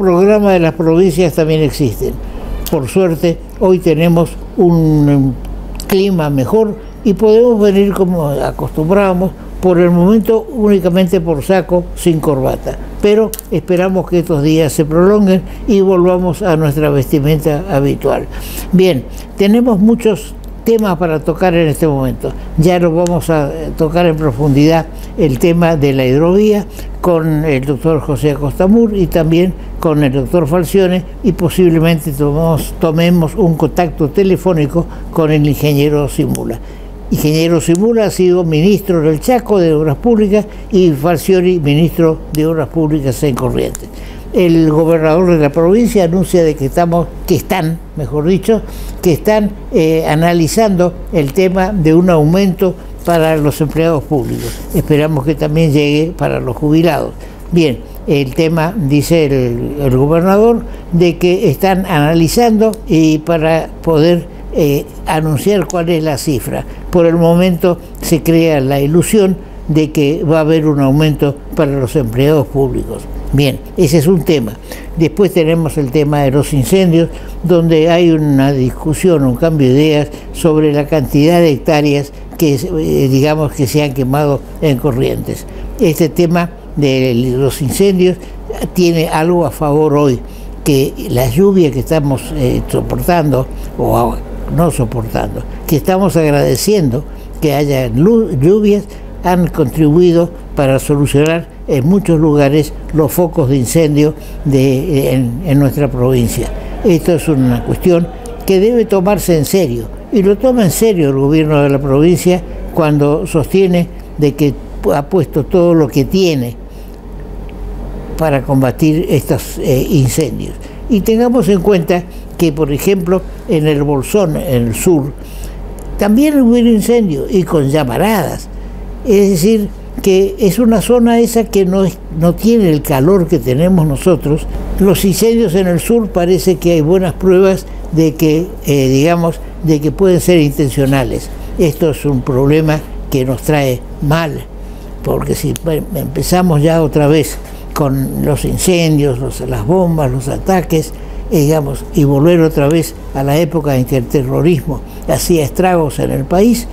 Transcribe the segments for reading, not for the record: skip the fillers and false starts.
programas de las provincias también existen. Por suerte, hoy tenemos un clima mejor y podemos venir como acostumbrábamos, por el momento únicamente por saco, sin corbata. Pero esperamos que estos días se prolonguen y volvamos a nuestra vestimenta habitual. Bien, tenemos muchos temas para tocar en este momento. Ya lo vamos a tocar en profundidad el tema de la hidrovía con el doctor José Acostamur y también con el doctor Falcione, y posiblemente tomemos un contacto telefónico con el ingeniero Simula. Ingeniero Simula ha sido ministro del Chaco de Obras Públicas y Falcioni ministro de Obras Públicas en Corrientes. El gobernador de la provincia anuncia de que están analizando el tema de un aumento para los empleados públicos. Esperamos que también llegue para los jubilados. Bien, el tema, dice el gobernador, de que están analizando y para poder anunciar cuál es la cifra. Por el momento se crea la ilusión de que va a haber un aumento para los empleados públicos. Bien, ese es un tema. Después tenemos el tema de los incendios, donde hay una discusión, un cambio de ideas sobre la cantidad de hectáreas que digamos que se han quemado en Corrientes. Este tema de los incendios tiene algo a favor hoy, que la lluvia que estamos soportando, o no soportando, que estamos agradeciendo que haya lluvias, han contribuido para solucionar en muchos lugares los focos de incendio en nuestra provincia. Esto es una cuestión que debe tomarse en serio, y lo toma en serio el gobierno de la provincia cuando sostiene de que ha puesto todo lo que tiene para combatir estos incendios. Y tengamos en cuenta que, por ejemplo, en el Bolsón, en el sur, también hubo incendios y con llamaradas. Es decir, que es una zona esa que no tiene el calor que tenemos nosotros. Los incendios en el sur parece que hay buenas pruebas de que, de que pueden ser intencionales. Esto es un problema que nos trae mal, porque si empezamos ya otra vez con los incendios, las bombas, los ataques, y volver otra vez a la época en que el terrorismo hacía estragos en el país,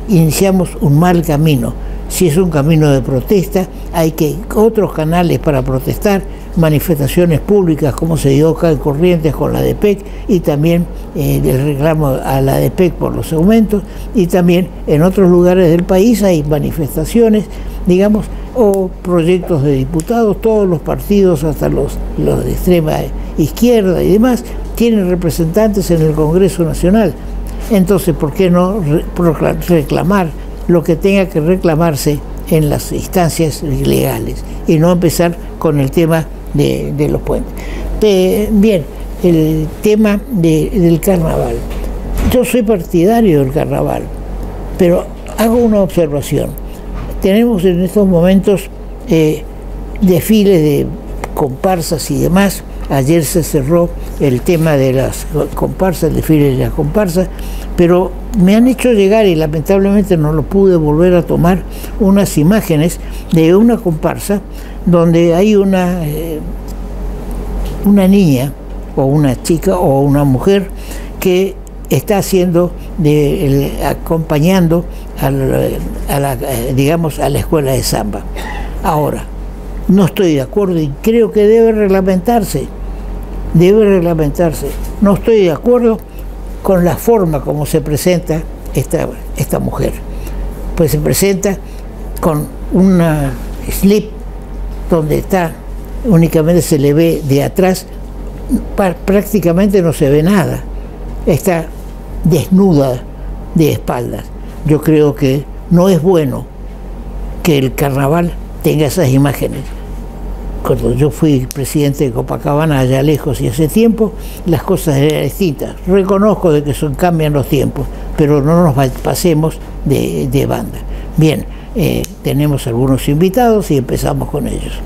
iniciamos un mal camino. Si es un camino de protesta, hay otros canales para protestar, manifestaciones públicas como se dio acá en Corrientes con la ADEPEC, y también el reclamo a la ADEPEC por los aumentos, y también en otros lugares del país hay manifestaciones, o proyectos de diputados. Todos los partidos, hasta los de extrema izquierda y demás, tienen representantes en el Congreso Nacional. Entonces, ¿por qué no reclamar lo que tenga que reclamarse en las instancias legales y no empezar con el tema de los puentes? Bien, el tema del carnaval. Yo soy partidario del carnaval, pero hago una observación. Tenemos en estos momentos desfiles de comparsas y demás. Ayer se cerró el tema de las comparsas, el desfile de las comparsas, pero me han hecho llegar, y lamentablemente no lo pude volver a tomar, unas imágenes de una comparsa donde hay una niña o una chica o una mujer que está acompañando a la escuela de samba. Ahora, no estoy de acuerdo y creo que debe reglamentarse. No estoy de acuerdo con la forma como se presenta esta mujer. Pues se presenta con una slip donde únicamente se le ve de atrás, prácticamente no se ve nada. Está desnuda de espaldas. Yo creo que no es bueno que el carnaval tenga esas imágenes. Cuando yo fui presidente de Copacabana, allá lejos y hace tiempo, las cosas eran distintas. Reconozco de que cambian los tiempos, pero no nos pasemos de banda. Bien, tenemos algunos invitados y empezamos con ellos.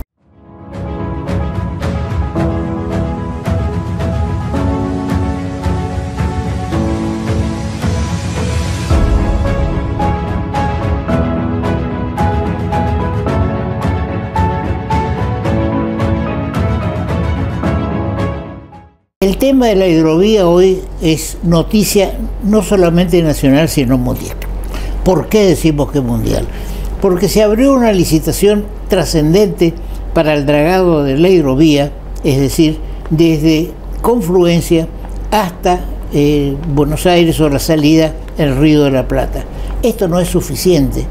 tema de la hidrovía hoy es noticia no solamente nacional, sino mundial. ¿Por qué decimos que mundial? Porque se abrió una licitación trascendente para el dragado de la hidrovía, es decir, desde Confluencia hasta Buenos Aires o la salida el Río de la Plata. Esto no es suficiente.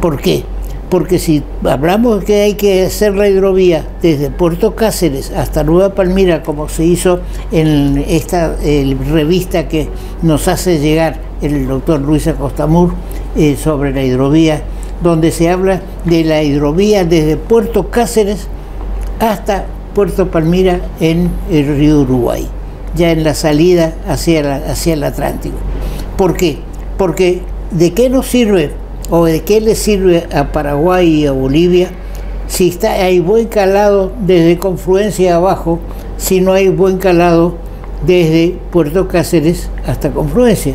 ¿Por qué? Porque si hablamos de que hay que hacer la hidrovía desde Puerto Cáceres hasta Nueva Palmira, como se hizo en esta revista que nos hace llegar el doctor Luis Acosta Mur sobre la hidrovía, donde se habla de la hidrovía desde Puerto Cáceres hasta Puerto Palmira en el río Uruguay, ya en la salida hacia el Atlántico. ¿Por qué? Porque ¿de qué nos sirve o de qué le sirve a Paraguay y a Bolivia si hay buen calado desde Confluencia abajo, si no hay buen calado desde Puerto Cáceres hasta Confluencia?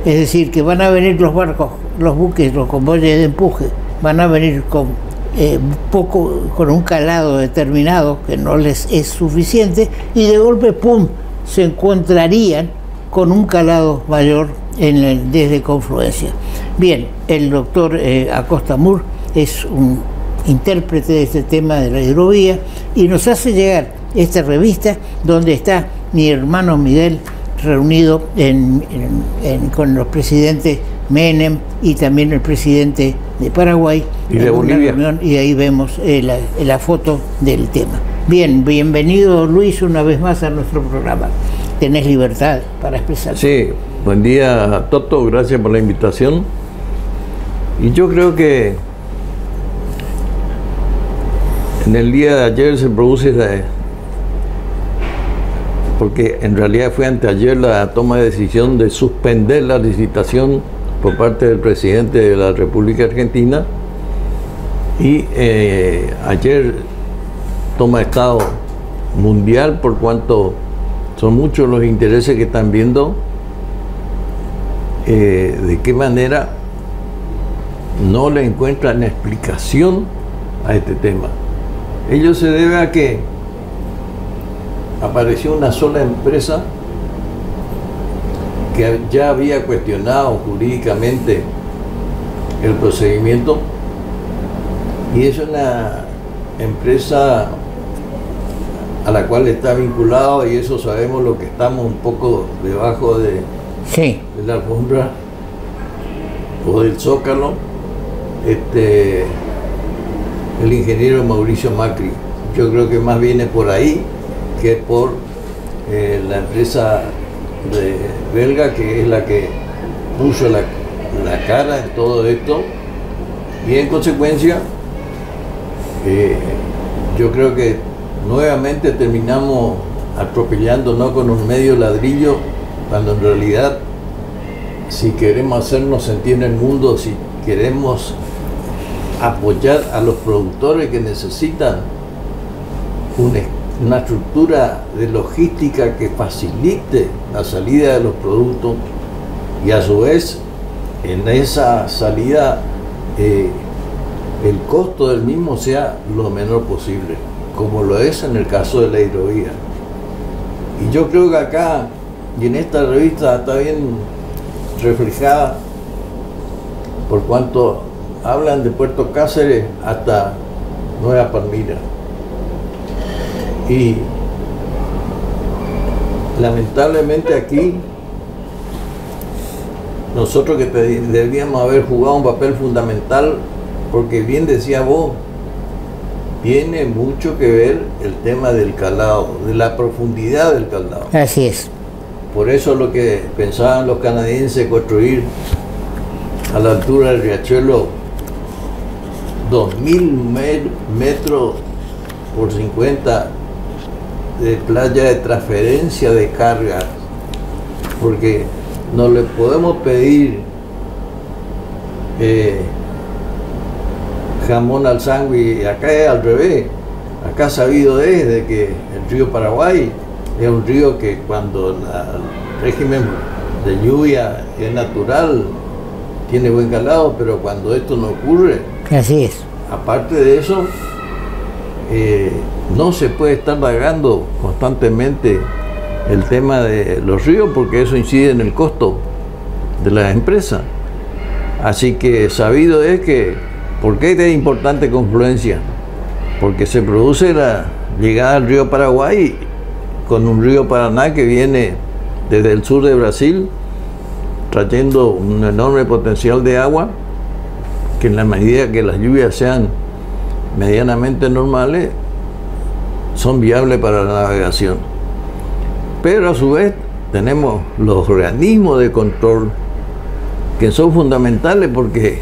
Es decir, que van a venir los barcos, los buques, los convoyes de empuje, van a venir con con un calado determinado que no les es suficiente, y de golpe, ¡pum!, se encontrarían con un calado mayor desde Confluencia. Bien, el doctor Acosta Mur es un intérprete de este tema de la hidrovía y nos hace llegar esta revista donde está mi hermano Miguel reunido con los presidentes Menem y también el presidente de Paraguay y de Bolivia, reunión, y ahí vemos la foto del tema. Bien, bienvenido Luis una vez más a nuestro programa. Tenés libertad para expresar. Sí, buen día Toto, gracias por la invitación. Y yo creo que en el día de ayer se produce porque en realidad fue anteayer la toma de decisión de suspender la licitación por parte del presidente de la República Argentina, y ayer toma estado mundial, por cuanto son muchos los intereses que están viendo de qué manera no le encuentran explicación a este tema. Ello se debe a que apareció una sola empresa que ya había cuestionado jurídicamente el procedimiento, y es una empresa a la cual está vinculado, y eso sabemos lo que estamos un poco debajo de la alfombra o del zócalo, el ingeniero Mauricio Macri. Yo creo que más viene por ahí que por la empresa belga, que es la que puso la cara en todo esto, y en consecuencia yo creo que nuevamente terminamos atropellándonos con un medio ladrillo, cuando en realidad, si queremos hacernos sentir en el mundo, si queremos apoyar a los productores que necesitan una estructura de logística que facilite la salida de los productos, y a su vez en esa salida el costo del mismo sea lo menor posible, como lo es en el caso de la hidrovía. Y yo creo que acá y en esta revista está bien reflejada, por cuanto hablan de Puerto Cáceres hasta Nueva Palmira. Y lamentablemente aquí nosotros que debíamos haber jugado un papel fundamental, porque bien decía vos, tiene mucho que ver el tema del calado, de la profundidad del calado. Así es. Por eso lo que pensaban los canadienses construir a la altura del riachuelo 2000 metros por 50 de playa de transferencia de carga, porque no le podemos pedir jamón al sándwich. Acá es al revés. Acá sabido es de que el río Paraguay es un río que cuando el régimen de lluvia es natural tiene buen calado, pero cuando esto no ocurre, así es. Aparte de eso, no se puede estar vagando constantemente el tema de los ríos, porque eso incide en el costo de las empresas. Así que sabido es que, ¿por qué es importante confluencia? Porque se produce la llegada al río Paraguay con un río Paraná que viene desde el sur de Brasil, trayendo un enorme potencial de agua, que en la medida que las lluvias sean medianamente normales, son viables para la navegación. Pero a su vez tenemos los organismos de control que son fundamentales, porque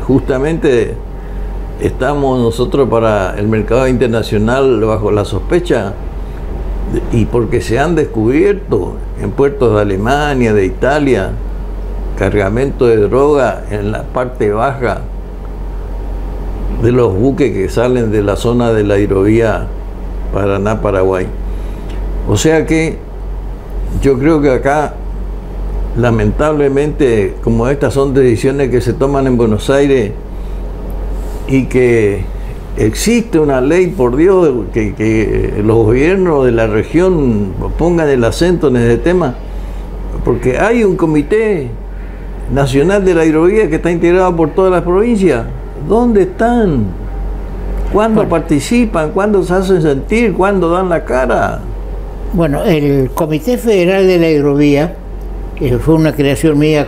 justamente estamos nosotros para el mercado internacional bajo la sospecha, y porque se han descubierto en puertos de Alemania, de Italia, cargamento de droga en la parte baja de los buques que salen de la zona de la hidrovía Paraná-Paraguay. O sea que yo creo que acá, lamentablemente, como estas son decisiones que se toman en Buenos Aires y que existe una ley, por Dios, que los gobiernos de la región pongan el acento en ese tema, porque hay un comité nacional de la hidrovía que está integrado por todas las provincias. ¿Dónde están? ¿Cuándo participan? ¿Cuándo se hacen sentir? ¿Cuándo dan la cara? Bueno, el Comité Federal de la Hidrovía, que fue una creación mía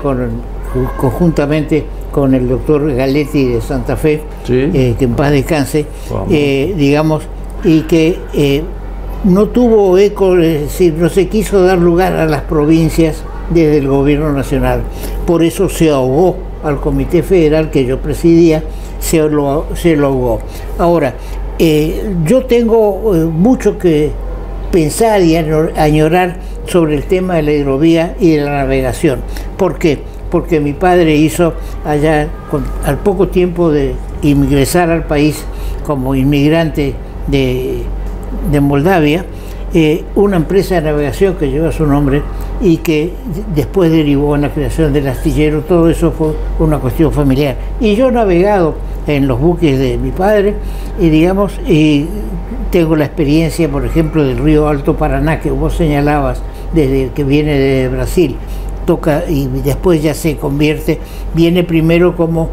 conjuntamente con el doctor Galetti de Santa Fe, ¿sí? Que en paz descanse, digamos, y que no tuvo eco, es decir, no se quiso dar lugar a las provincias desde el gobierno nacional. Por eso se ahogó al Comité Federal que yo presidía, se lo ahogó. Ahora, yo tengo mucho que pensar y añorar sobre el tema de la hidrovía y de la navegación. ¿Por qué? Porque mi padre hizo allá, al poco tiempo de ingresar al país como inmigrante de Moldavia, una empresa de navegación que lleva su nombre y que después derivó en la creación del astillero. Todo eso fue una cuestión familiar. Y yo he navegado en los buques de mi padre y, digamos, y tengo la experiencia, por ejemplo, del río Alto Paraná, que vos señalabas, desde que viene de Brasil, toca y después ya se convierte, viene primero como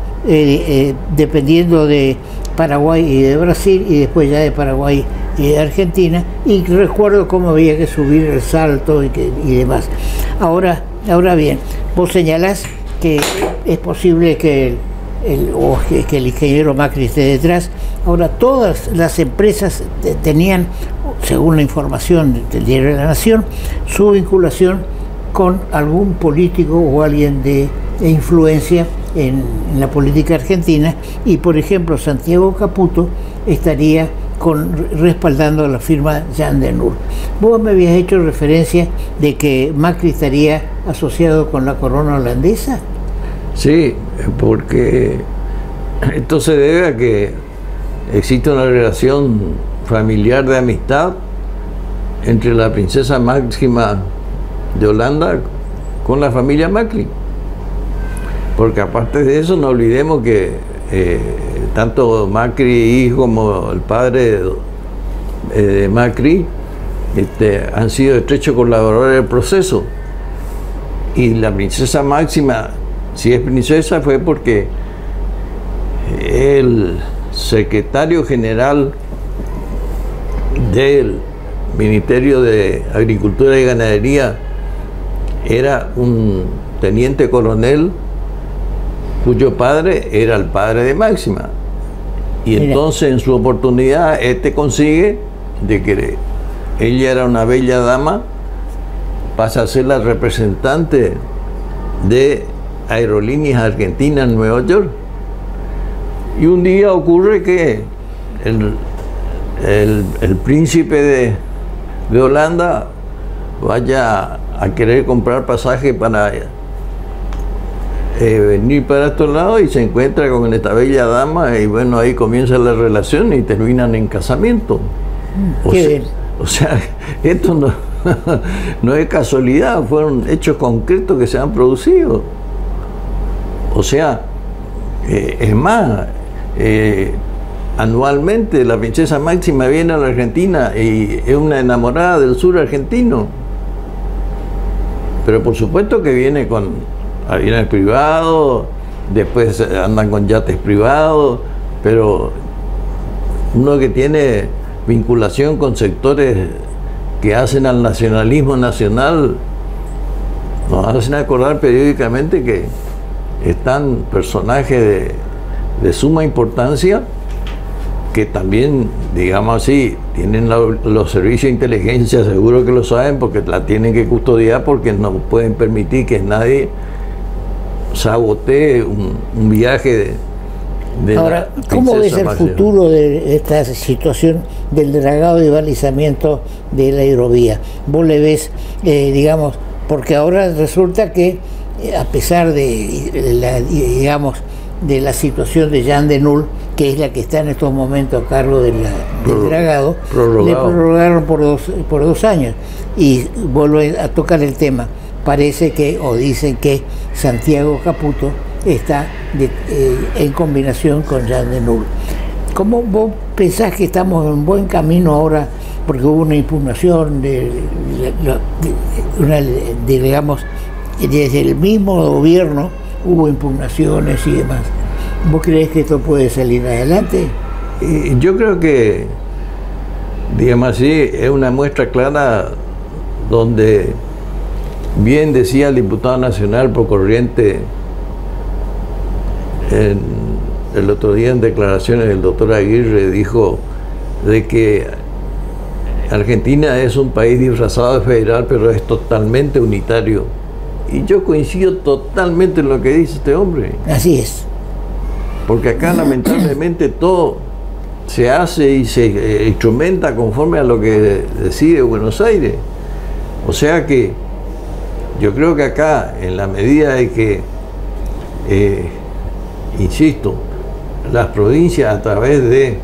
dependiendo de Paraguay y de Brasil, y después ya de Paraguay y de Argentina, y recuerdo cómo había que subir el Salto y demás. Ahora bien, vos señalás que es posible que el ingeniero Macri esté detrás. Ahora, todas las empresas tenían, según la información del Diario de la Nación, su vinculación con algún político o alguien de influencia en la política argentina, y por ejemplo Santiago Caputo estaría respaldando la firma Jan de Nul. Vos me habías hecho referencia de que Macri estaría asociado con la corona holandesa. Sí, porque esto se debe a que existe una relación familiar de amistad entre la princesa Máxima de Holanda con la familia Macri. Porque aparte de eso, no olvidemos que tanto Macri hijo como el padre de Macri han sido estrechos colaboradores del proceso. Y la princesa Máxima, si es princesa, fue porque el secretario general del Ministerio de Agricultura y Ganadería era un teniente coronel cuyo padre era el padre de Máxima. Y entonces, en su oportunidad, consigue de que ella era una bella dama, pasa a ser la representante de Aerolíneas Argentinas en Nueva York. Y un día ocurre que el príncipe de Holanda vaya a querer comprar pasaje para venir para estos lados, y se encuentra con esta bella dama, y bueno, ahí comienza la relación y terminan en casamiento. O sea, esto no es casualidad, fueron hechos concretos que se han producido. O sea, es más, anualmente la princesa Máxima viene a la Argentina y es una enamorada del sur argentino. Pero por supuesto que viene con aviones privados, después andan con yates privados, pero uno que tiene vinculación con sectores que hacen al nacionalismo nacional, nos hacen acordar periódicamente que están personajes de suma importancia que también, digamos así, tienen los servicios de inteligencia, seguro que lo saben, porque la tienen que custodiar, porque no pueden permitir que nadie sabotee un viaje de Ahora, ¿cómo ves el futuro de esta situación del dragado y balizamiento de la hidrovía? ¿Vos le ves, digamos, porque ahora resulta que a pesar de la situación de Jean Denul, que es la que está en estos momentos a cargo del dragado, le prorrogaron por 2 años, y vuelvo a tocar el tema, parece que, o dicen que Santiago Caputo está en combinación con Jean Denul. ¿Cómo vos pensás que estamos en buen camino ahora? Porque hubo una impugnación digamos, desde el mismo gobierno hubo impugnaciones y demás. ¿Vos creés que esto puede salir adelante? Yo creo que, digamos así, es una muestra clara donde, bien decía el diputado nacional por Corriente el otro día en declaraciones del doctor Aguirre, dijo de que Argentina es un país disfrazado de federal, pero es totalmente unitario. Y yo coincido totalmente en lo que dice este hombre. Así es. Porque acá lamentablemente todo se hace y se instrumenta conforme a lo que decide Buenos Aires. O sea que yo creo que acá, en la medida de que, insisto, las provincias a través de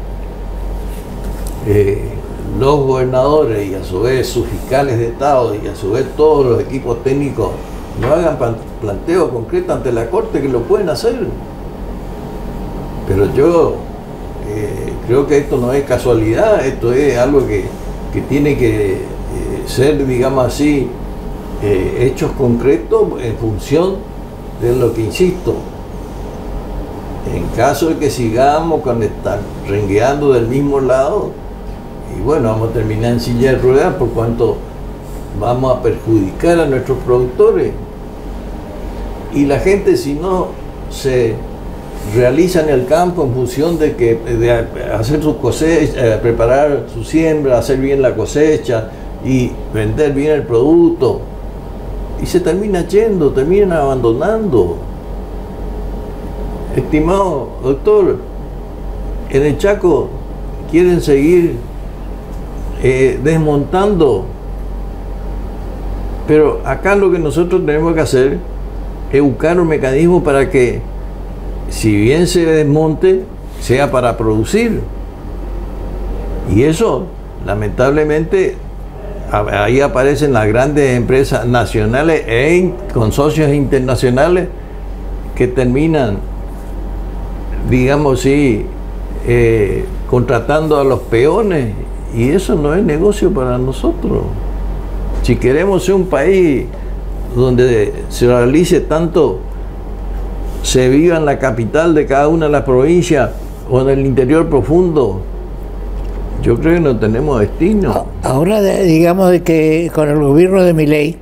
los gobernadores y a su vez sus fiscales de Estado y a su vez todos los equipos técnicos no hagan planteos concretos ante la Corte, que lo pueden hacer. Pero yo creo que esto no es casualidad, esto es algo que tiene que ser, digamos así, hechos concretos en función de lo que insisto. En caso de que sigamos con estar rengueando del mismo lado, y bueno, vamos a terminar en silla de ruedas por cuanto vamos a perjudicar a nuestros productores. Y la gente, si no se realiza en el campo en función de hacer su cosecha, preparar su siembra, hacer bien la cosecha y vender bien el producto, y se termina yendo, terminan abandonando. Estimado doctor, en el Chaco quieren seguir desmontando, pero acá lo que nosotros tenemos que hacer es buscar un mecanismo para que, si bien se desmonte, sea para producir. Y eso, lamentablemente, ahí aparecen las grandes empresas nacionales e consorcios internacionales que terminan, digamos así, contratando a los peones, y eso no es negocio para nosotros. Si queremos ser un país donde se realice tanto, se viva en la capital de cada una de las provincias o en el interior profundo, yo creo que no tenemos destino. Ahora, digamos de que con el gobierno de Milei,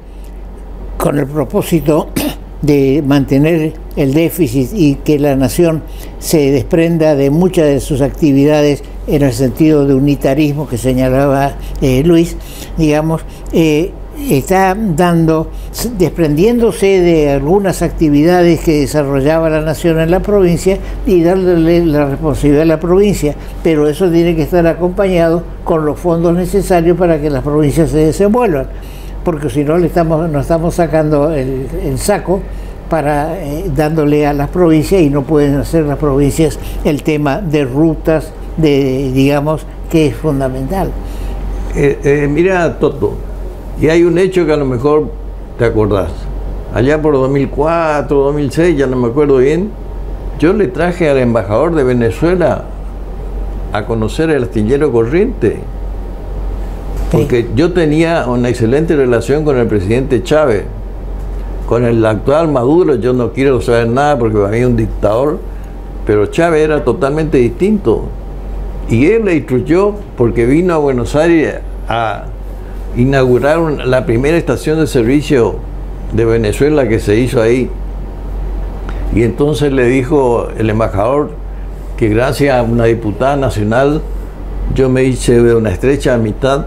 con el propósito de mantener el déficit y que la nación se desprenda de muchas de sus actividades en el sentido de unitarismo que señalaba Luis, digamos, está desprendiéndose de algunas actividades que desarrollaba la nación en la provincia y dándole la responsabilidad a la provincia, pero eso tiene que estar acompañado con los fondos necesarios para que las provincias se desenvuelvan, porque si no nos estamos sacando el saco para dándole a las provincias, y no pueden hacer las provincias el tema de rutas, digamos, que es fundamental. Mira, Toto, y hay un hecho que a lo mejor te acordás. Allá por 2004, 2006, ya no me acuerdo bien, yo le traje al embajador de Venezuela a conocer el astillero Corriente, porque yo tenía una excelente relación con el presidente Chávez, con el actual Maduro yo no quiero saber nada porque para mí es un dictador, pero Chávez era totalmente distinto. Y él le instruyó porque vino a Buenos Aires a inaugurar la primera estación de servicio de Venezuela que se hizo ahí. Y entonces le dijo el embajador que gracias a una diputada nacional yo me hice de una estrecha amistad.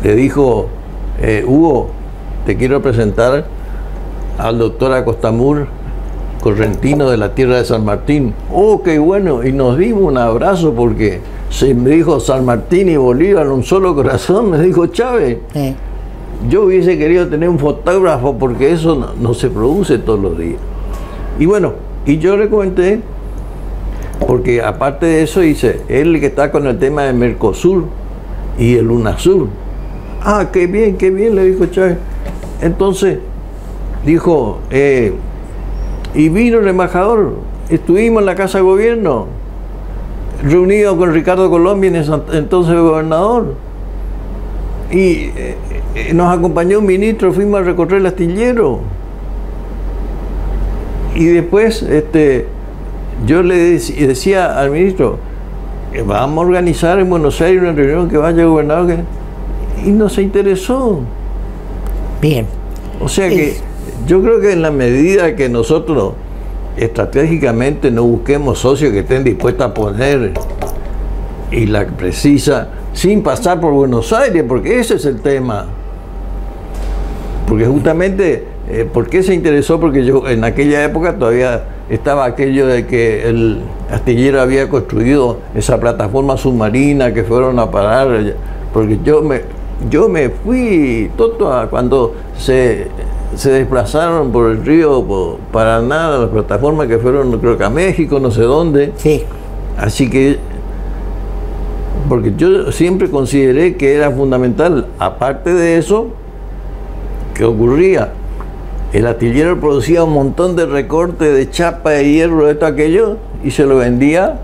Le dijo, Hugo, te quiero presentar al doctor Acostamur, correntino de la tierra de San Martín. Oh, qué bueno, y nos dimos un abrazo porque se me dijo San Martín y Bolívar en un solo corazón, me dijo Chávez. Yo hubiese querido tener un fotógrafo porque eso no se produce todos los días. Y bueno, y yo le comenté, porque aparte de eso dice, él que está con el tema de Mercosur y el UNASUR. Ah, qué bien, le dijo Chávez. Entonces, dijo, y vino el embajador, estuvimos en la Casa de Gobierno, reunido con Ricardo Colombia, entonces gobernador, y nos acompañó un ministro, fuimos a recorrer el astillero. Y después yo le decía al ministro, vamos a organizar en Buenos Aires una reunión que vaya el gobernador, y no se interesó. Bien. O sea que yo creo que en la medida que nosotros estratégicamente no busquemos socios que estén dispuestos a poner y la precisa, sin pasar por Buenos Aires, porque ese es el tema. Porque justamente, ¿por qué se interesó? Porque yo en aquella época todavía estaba aquello de que el astillero había construido esa plataforma submarina que fueron a parar, porque yo me fui cuando se desplazaron por el río Paraná, las plataformas que fueron, creo que a México, no sé dónde. Sí. Así que, porque yo siempre consideré que era fundamental, aparte de eso, ¿qué ocurría? El astillero producía un montón de recortes de chapa, de hierro, esto, aquello, y se lo vendía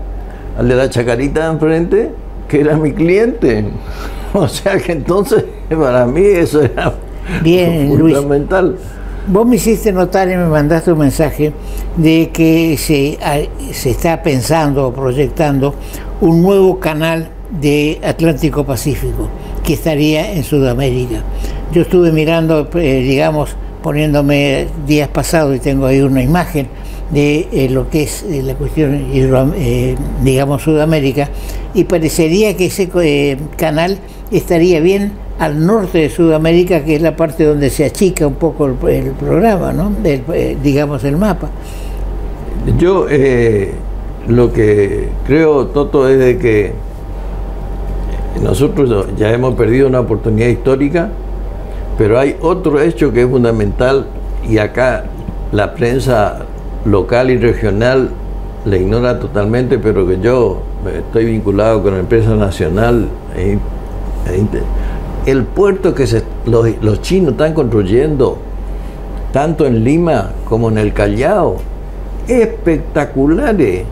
al de la chacarita de enfrente, que era mi cliente. O sea que entonces, para mí eso era bien, fundamental. Luis, vos me hiciste notar y me mandaste un mensaje de que se está pensando o proyectando un nuevo canal de Atlántico-Pacífico que estaría en Sudamérica. Yo estuve mirando, digamos, poniéndome días pasados y tengo ahí una imagen de lo que es la cuestión, digamos, Sudamérica, y parecería que ese canal estaría bien al norte de Sudamérica, que es la parte donde se achica un poco el programa, ¿no? Digamos, el mapa. Yo lo que creo, Toto, es de que nosotros ya hemos perdido una oportunidad histórica, pero hay otro hecho que es fundamental y acá la prensa local y regional le ignora totalmente, pero que yo estoy vinculado con la empresa nacional. El puerto que los chinos están construyendo, tanto en Lima como en el Callao, espectaculares.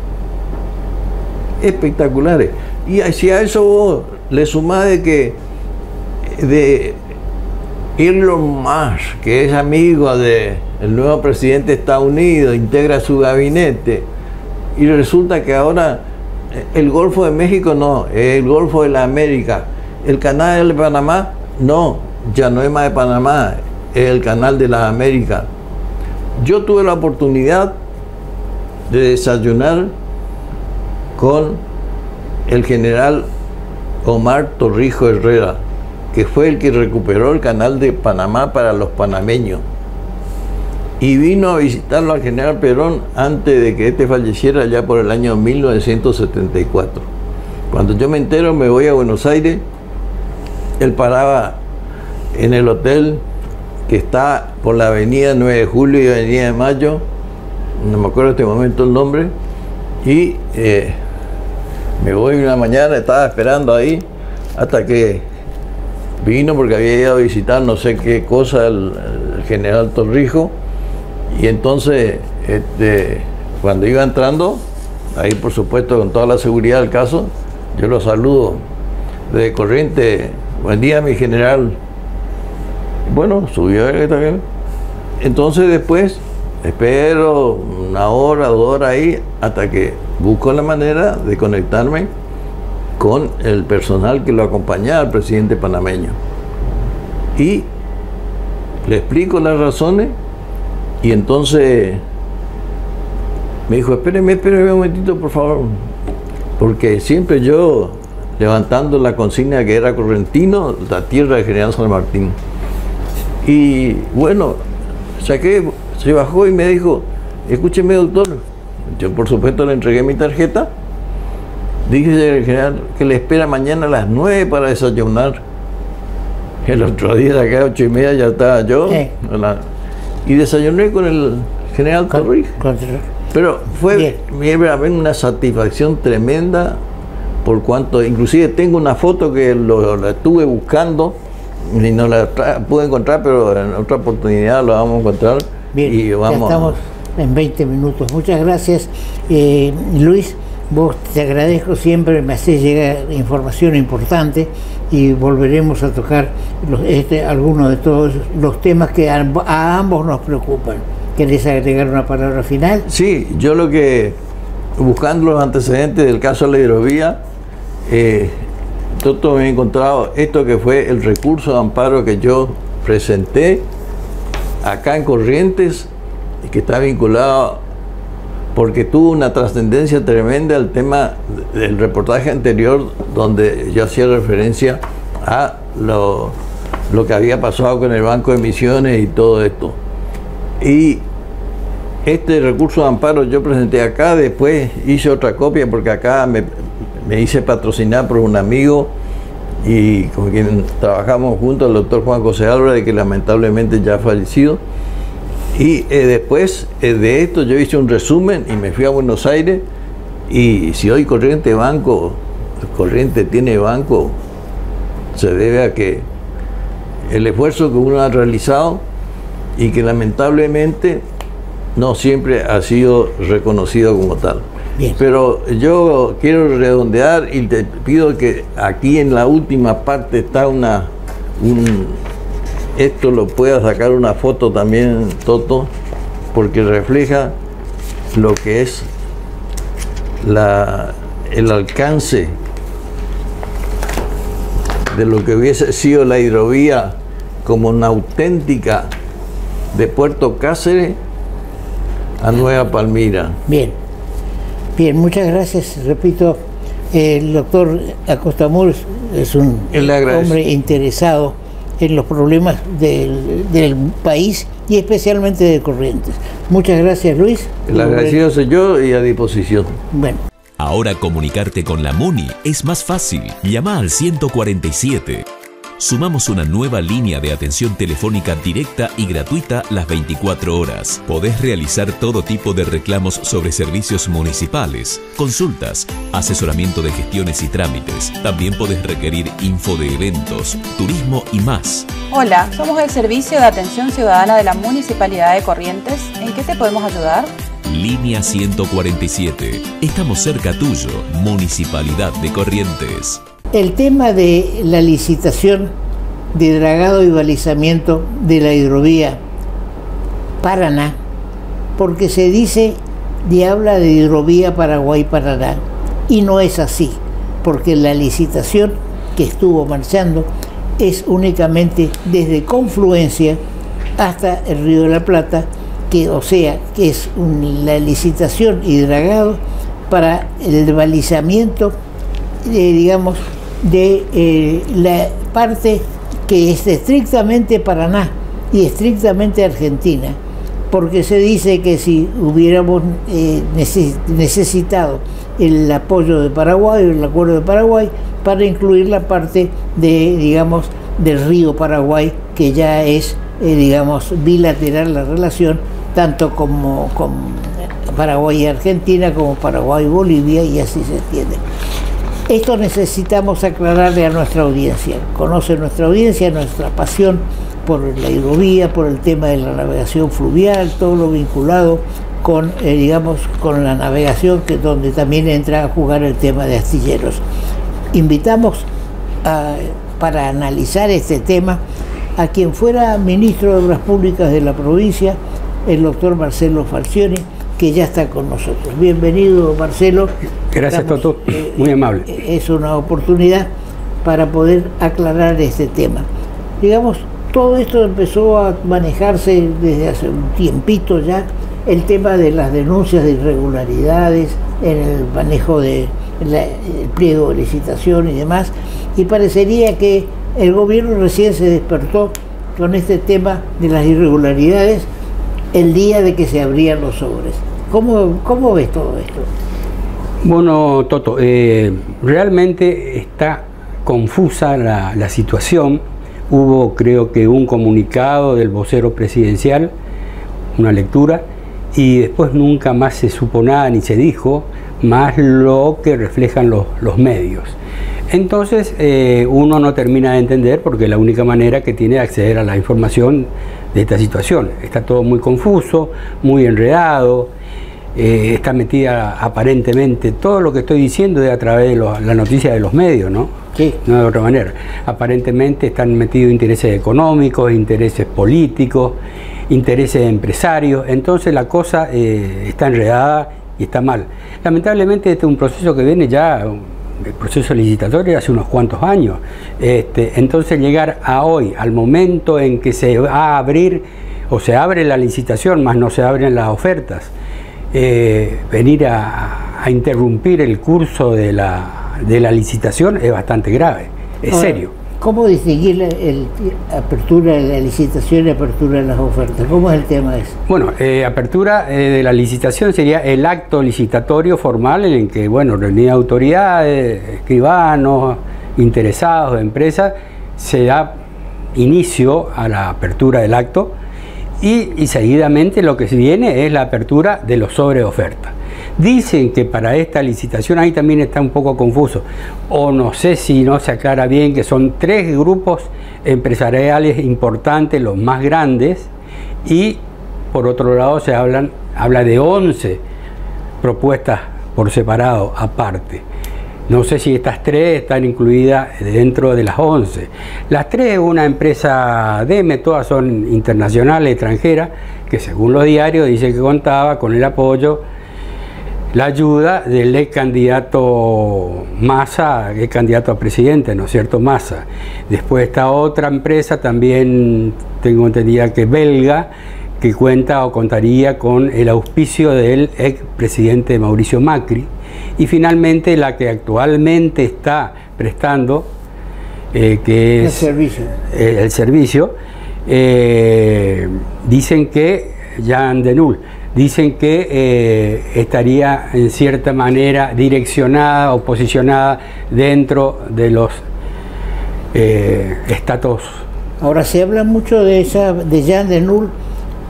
Y si a eso vos le sumás de Elon Musk, que es amigo del nuevo presidente de Estados Unidos, integra su gabinete, y resulta que ahora el Golfo de México no, es el Golfo de la América. El canal de Panamá, no, ya no es más de Panamá, es el canal de las Américas. Yo tuve la oportunidad de desayunar con el general Omar Torrijos Herrera, que fue el que recuperó el canal de Panamá para los panameños. Y vino a visitarlo al general Perón antes de que este falleciera, ya por el año 1974. Cuando yo me entero, me voy a Buenos Aires. Él paraba en el hotel que está por la avenida 9 de Julio y avenida de Mayo, no me acuerdo en este momento el nombre, y me voy una mañana, estaba esperando ahí hasta que vino, porque había ido a visitar no sé qué cosa el general Torrijos, y entonces cuando iba entrando, ahí por supuesto con toda la seguridad del caso, yo lo saludo de Corrientes. Buen día, mi general. Bueno, subió él también. entonces después espero 1 hora, 2 horas ahí, hasta que busco la manera de conectarme con el personal que lo acompañaba al presidente panameño. Y le explico las razones, y entonces me dijo, espéreme un momentito, por favor, porque siempre yo levantando la consigna que era correntino, la tierra de General San Martín. Y bueno, se bajó y me dijo, escúcheme, doctor. Yo por supuesto le entregué mi tarjeta. Dije al general que le espera mañana a las 9 para desayunar. El otro día de acá a 8:30 ya estaba yo. Y desayuné con el general Torrijos. Pero fue una satisfacción tremenda, por cuanto inclusive tengo una foto que la estuve buscando y no la pude encontrar, pero en otra oportunidad la vamos a encontrar. Bien, y vamos, ya estamos en 20 minutos. Muchas gracias, Luis. Vos te agradezco siempre, me hacés llegar información importante, y volveremos a tocar algunos de todos los temas que a ambos nos preocupan. ¿Querés agregar una palabra final? Sí, yo lo que, buscando los antecedentes del caso de la hidrovía, me he encontrado esto que fue el recurso de amparo que yo presenté acá en Corrientes, y que está vinculado, porque tuvo una trascendencia tremenda al tema del reportaje anterior, donde yo hacía referencia a lo que había pasado con el Banco de Emisiones y todo esto. Y este recurso de amparo yo presenté acá, después hice otra copia, porque acá me hice patrocinar por un amigo y con quien trabajamos juntos, el doctor Juan José Álvarez, que lamentablemente ya ha fallecido. Y después de esto yo hice un resumen y me fui a Buenos Aires, y si hoy Corriente tiene banco, se debe a que el esfuerzo que uno ha realizado, y que lamentablemente no siempre ha sido reconocido como tal. Bien. Pero yo quiero redondear y te pido que aquí en la última parte está esto lo pueda sacar una foto también, Toto, porque refleja lo que es el alcance de lo que hubiese sido la hidrovía como una auténtica de Puerto Cáceres a Nueva Palmira. Bien, muchas gracias. Repito, el doctor Acosta Moore es un hombre interesado en los problemas del país, y especialmente de Corrientes. Muchas gracias, Luis. El agradecido soy yo, y a disposición. Bueno. Ahora comunicarte con la MUNI es más fácil. Llama al 147. Sumamos una nueva línea de atención telefónica directa y gratuita las 24 horas. Podés realizar todo tipo de reclamos sobre servicios municipales, consultas, asesoramiento de gestiones y trámites. También podés requerir info de eventos, turismo y más. Hola, somos el Servicio de Atención Ciudadana de la Municipalidad de Corrientes. ¿En qué te podemos ayudar? Línea 147. Estamos cerca tuyo, Municipalidad de Corrientes. El tema de la licitación de dragado y balizamiento de la hidrovía Paraná, porque se dice y habla de hidrovía Paraguay-Paraná, y no es así, porque la licitación que estuvo marchando es únicamente desde Confluencia hasta el Río de la Plata, que es la licitación y dragado para el balizamiento, digamos, de la parte que es estrictamente Paraná y estrictamente Argentina, porque se dice que si hubiéramos necesitado el apoyo de Paraguay, el acuerdo de Paraguay, para incluir la parte de, digamos, del río Paraguay, que ya es, digamos, bilateral la relación, tanto como con Paraguay y Argentina, como Paraguay y Bolivia, y así se entiende. Esto necesitamos aclararle a nuestra audiencia. Conoce nuestra audiencia nuestra pasión por la hidrovía, por el tema de la navegación fluvial, todo lo vinculado con, digamos, con la navegación, donde también entra a jugar el tema de astilleros. Invitamos para analizar este tema a quien fuera ministro de Obras Públicas de la provincia, el doctor Marcelo Falcioni, que ya está con nosotros. Bienvenido, Marcelo. Gracias, Toto. Muy amable. Es una oportunidad para poder aclarar este tema. Digamos, todo esto empezó a manejarse desde hace un tiempito ya, el tema de las denuncias de irregularidades en el manejo del pliego de licitación y demás, y parecería que el gobierno recién se despertó con este tema de las irregularidades el día de que se abrían los sobres. ¿Cómo ves todo esto? Bueno, Toto, realmente está confusa la situación. Hubo, creo que, un comunicado del vocero presidencial, una lectura, y después nunca más se supo nada ni se dijo más lo que reflejan los medios. Entonces uno no termina de entender, porque la única manera que tiene de acceder a la información de esta situación. Está todo muy confuso, muy enredado, está metida aparentemente, todo lo que estoy diciendo es a través de la noticia de los medios, ¿no? Sí. No de otra manera. Aparentemente están metidos intereses económicos, intereses políticos, intereses de empresarios. Entonces la cosa está enredada y está mal. Lamentablemente este es un proceso que viene ya, el proceso licitatorio hace unos cuantos años. Entonces llegar a hoy, al momento en que se va a abrir o se abre la licitación, más no se abren las ofertas, venir a interrumpir el curso de la licitación es bastante grave, es Ahora, serio. ¿Cómo distinguir la apertura de la licitación y apertura de las ofertas? ¿Cómo es el tema ese? Bueno, apertura de la licitación sería el acto licitatorio formal en el que, bueno, reunidas autoridades, escribanos, interesados, empresas, se da inicio a la apertura del acto y seguidamente lo que se viene es la apertura de los sobre ofertas. Dicen que para esta licitación, ahí también está un poco confuso, o no sé si no se aclara bien, que son 3 grupos empresariales importantes, los más grandes, y por otro lado se habla de 11 propuestas por separado, aparte. No sé si estas 3 están incluidas dentro de las 11. Las 3, una empresa DEME, todas son internacionales, extranjeras, que según los diarios dice que contaba con el apoyo, la ayuda del ex candidato Massa, ex candidato a presidente, ¿no es cierto?, Massa. Después está otra empresa, también tengo entendida que belga, que cuenta o contaría con el auspicio del ex presidente Mauricio Macri. Y finalmente la que actualmente está prestando, que es el servicio, dicen que Jean Denul. Dicen que estaría en cierta manera direccionada o posicionada dentro de los estatus. Ahora se habla mucho de Jean Denul,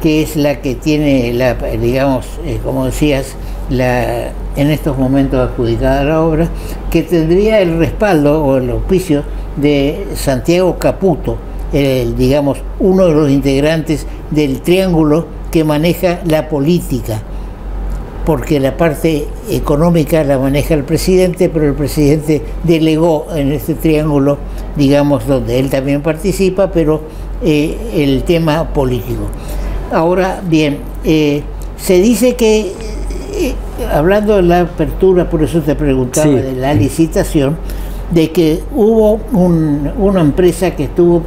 que es la que tiene, digamos, como decías, en estos momentos adjudicada la obra, que tendría el respaldo o el auspicio de Santiago Caputo, digamos, uno de los integrantes del triángulo que maneja la política, porque la parte económica la maneja el presidente, pero el presidente delegó en este triángulo, digamos, donde él también participa, pero el tema político. Ahora bien, se dice que, hablando de la apertura, por eso te preguntaba, sí, de la licitación, de que hubo una empresa que estuvo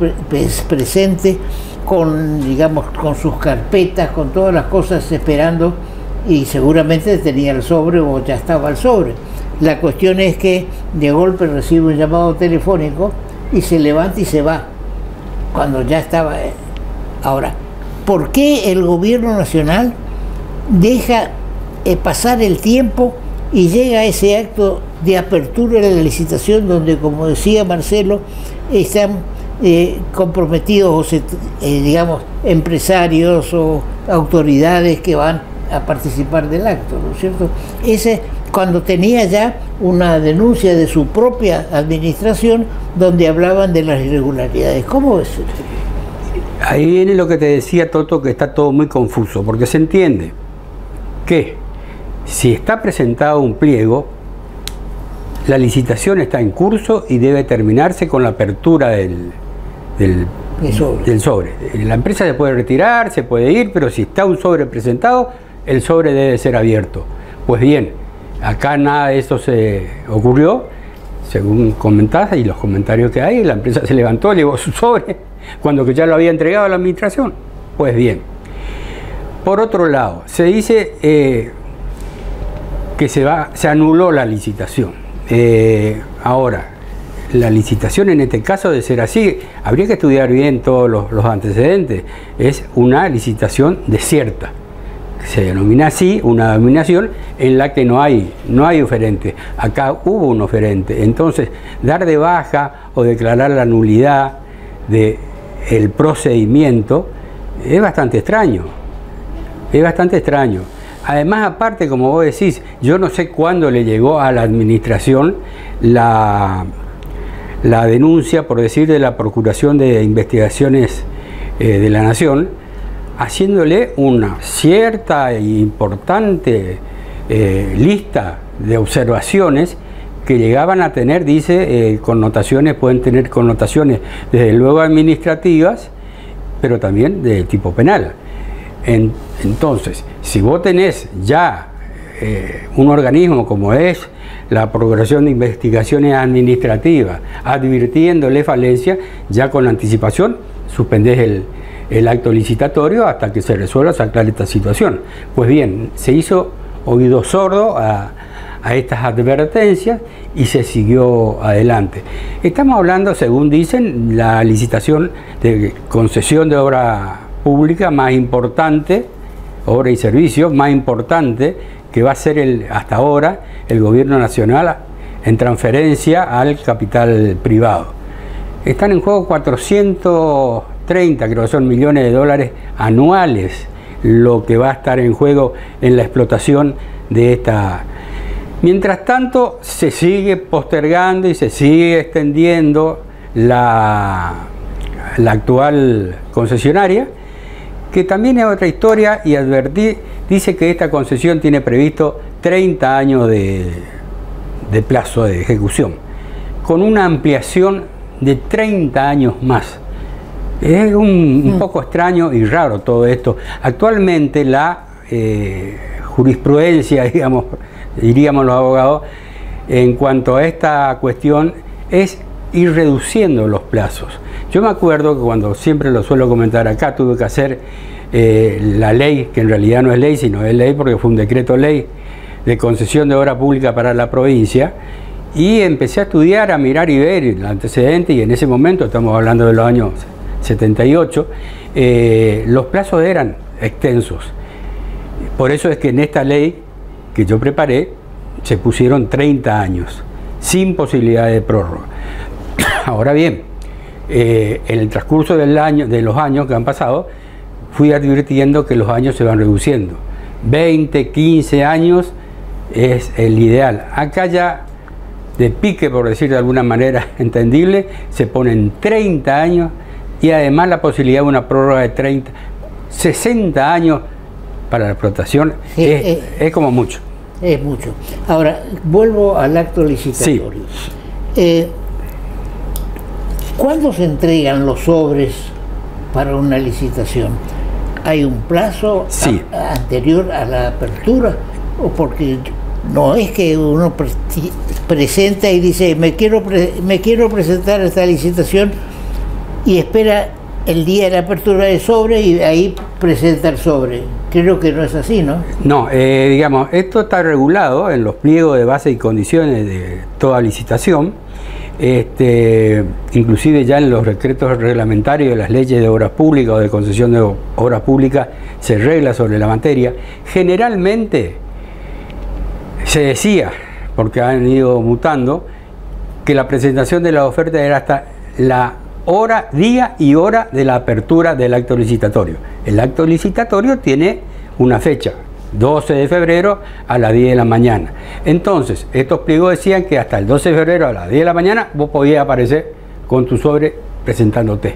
presente con, digamos, con sus carpetas, con todas las cosas esperando, y seguramente tenía el sobre o ya estaba el sobre. La cuestión es que de golpe recibe un llamado telefónico y se levanta y se va, cuando ya estaba. Ahora, ¿por qué el gobierno nacional deja pasar el tiempo y llega a ese acto de apertura de la licitación donde, como decía Marcelo, están comprometidos, digamos, empresarios o autoridades que van a participar del acto, ¿no es cierto? Ese, cuando tenía ya una denuncia de su propia administración donde hablaban de las irregularidades. ¿Cómo es? Ahí viene lo que te decía, Toto, que está todo muy confuso, porque se entiende que si está presentado un pliego, la licitación está en curso y debe terminarse con la apertura del del sobre. La empresa se puede retirar, se puede ir, pero si está un sobre presentado, el sobre debe ser abierto. Pues bien, acá nada de eso se ocurrió, según comentás y los comentarios que hay. La empresa se levantó, llevó su sobre, cuando que ya lo había entregado a la administración. Pues bien, por otro lado, se dice que se anuló la licitación. Ahora, la licitación en este caso, de ser así, habría que estudiar bien todos los antecedentes. Es una licitación desierta. Se denomina así, una denominación en la que no hay oferente. Acá hubo un oferente. Entonces, dar de baja o declarar la nulidad del procedimiento es bastante extraño. Es bastante extraño. Además, aparte, como vos decís, yo no sé cuándo le llegó a la administración la denuncia, por decir, de la Procuración de Investigaciones de la Nación, haciéndole una cierta e importante lista de observaciones que llegaban a tener, dice, connotaciones, pueden tener connotaciones desde luego administrativas, pero también de tipo penal. Entonces, si vos tenés ya un organismo como es la Procuración de Investigaciones Administrativas advirtiéndole falencia, ya con anticipación suspendés el acto licitatorio hasta que se resuelva sacar esta situación. Pues bien, se hizo oído sordo a estas advertencias y se siguió adelante. Estamos hablando, según dicen, la licitación de concesión de obra pública más importante, obra y servicios más importante que va a ser hasta ahora el gobierno nacional en transferencia al capital privado. Están en juego 430, creo que son millones de dólares anuales, lo que va a estar en juego en la explotación de esta. Mientras tanto, se sigue postergando y se sigue extendiendo la actual concesionaria, que también es otra historia, y dice que esta concesión tiene previsto 30 años de plazo de ejecución, con una ampliación de 30 años más. Es un poco extraño y raro todo esto. Actualmente la jurisprudencia, diríamos los abogados, en cuanto a esta cuestión es ir reduciendo los plazos. Yo me acuerdo que cuando, siempre lo suelo comentar acá, tuve que hacer la ley, que en realidad no es ley, sino es ley porque fue un decreto ley de concesión de obra pública para la provincia, y empecé a estudiar, a mirar y ver el antecedente, y en ese momento, estamos hablando de los años 78, los plazos eran extensos. Por eso es que en esta ley que yo preparé se pusieron 30 años, sin posibilidad de prórroga. Ahora bien, en el transcurso de los años que han pasado, fui advirtiendo que los años se van reduciendo. 20, 15 años es el ideal. Acá ya, de pique, por decir de alguna manera entendible, se ponen 30 años y además la posibilidad de una prórroga de 30, 60 años para la explotación. Sí, es como mucho. Es mucho. Ahora, vuelvo al acto licitatorio. Sí. ¿Cuándo se entregan los sobres para una licitación? ¿Hay un plazo anterior a la apertura? ¿O porque no es que uno presenta y dice me quiero presentar esta licitación y espera el día de la apertura de sobre y ahí presenta el sobre? Creo que no es así, ¿no? No, digamos, esto está regulado en los pliegos de base y condiciones de toda licitación. Inclusive ya en los decretos reglamentarios de las leyes de obras públicas o de concesión de obras públicas se regla sobre la materia. Generalmente se decía, porque han ido mutando, que la presentación de la oferta era hasta la hora, día y hora de la apertura del acto licitatorio. El acto licitatorio tiene una fecha, 12 de febrero a las 10 de la mañana. Entonces, estos pliegos decían que hasta el 12 de febrero a las 10 de la mañana vos podías aparecer con tu sobre presentándote.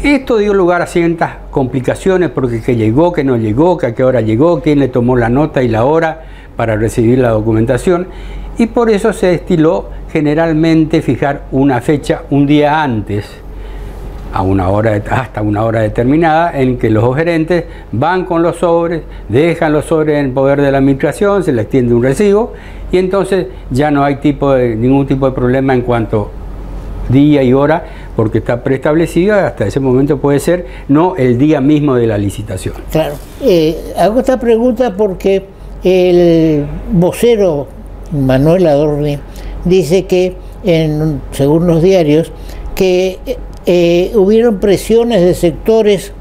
Esto dio lugar a ciertas complicaciones, porque que llegó, que no llegó, que a qué hora llegó, quién le tomó la nota y la hora para recibir la documentación, y por eso se estiló generalmente fijar una fecha un día antes hasta una hora determinada, en que los gerentes van con los sobres, dejan los sobres en poder de la administración, se les extiende un recibo y entonces ya no hay ningún tipo de problema en cuanto día y hora, porque está preestablecida. Hasta ese momento puede ser no el día mismo de la licitación. Claro. Hago esta pregunta porque el vocero Manuel Adorni dice que, según los diarios, que hubieron presiones de sectores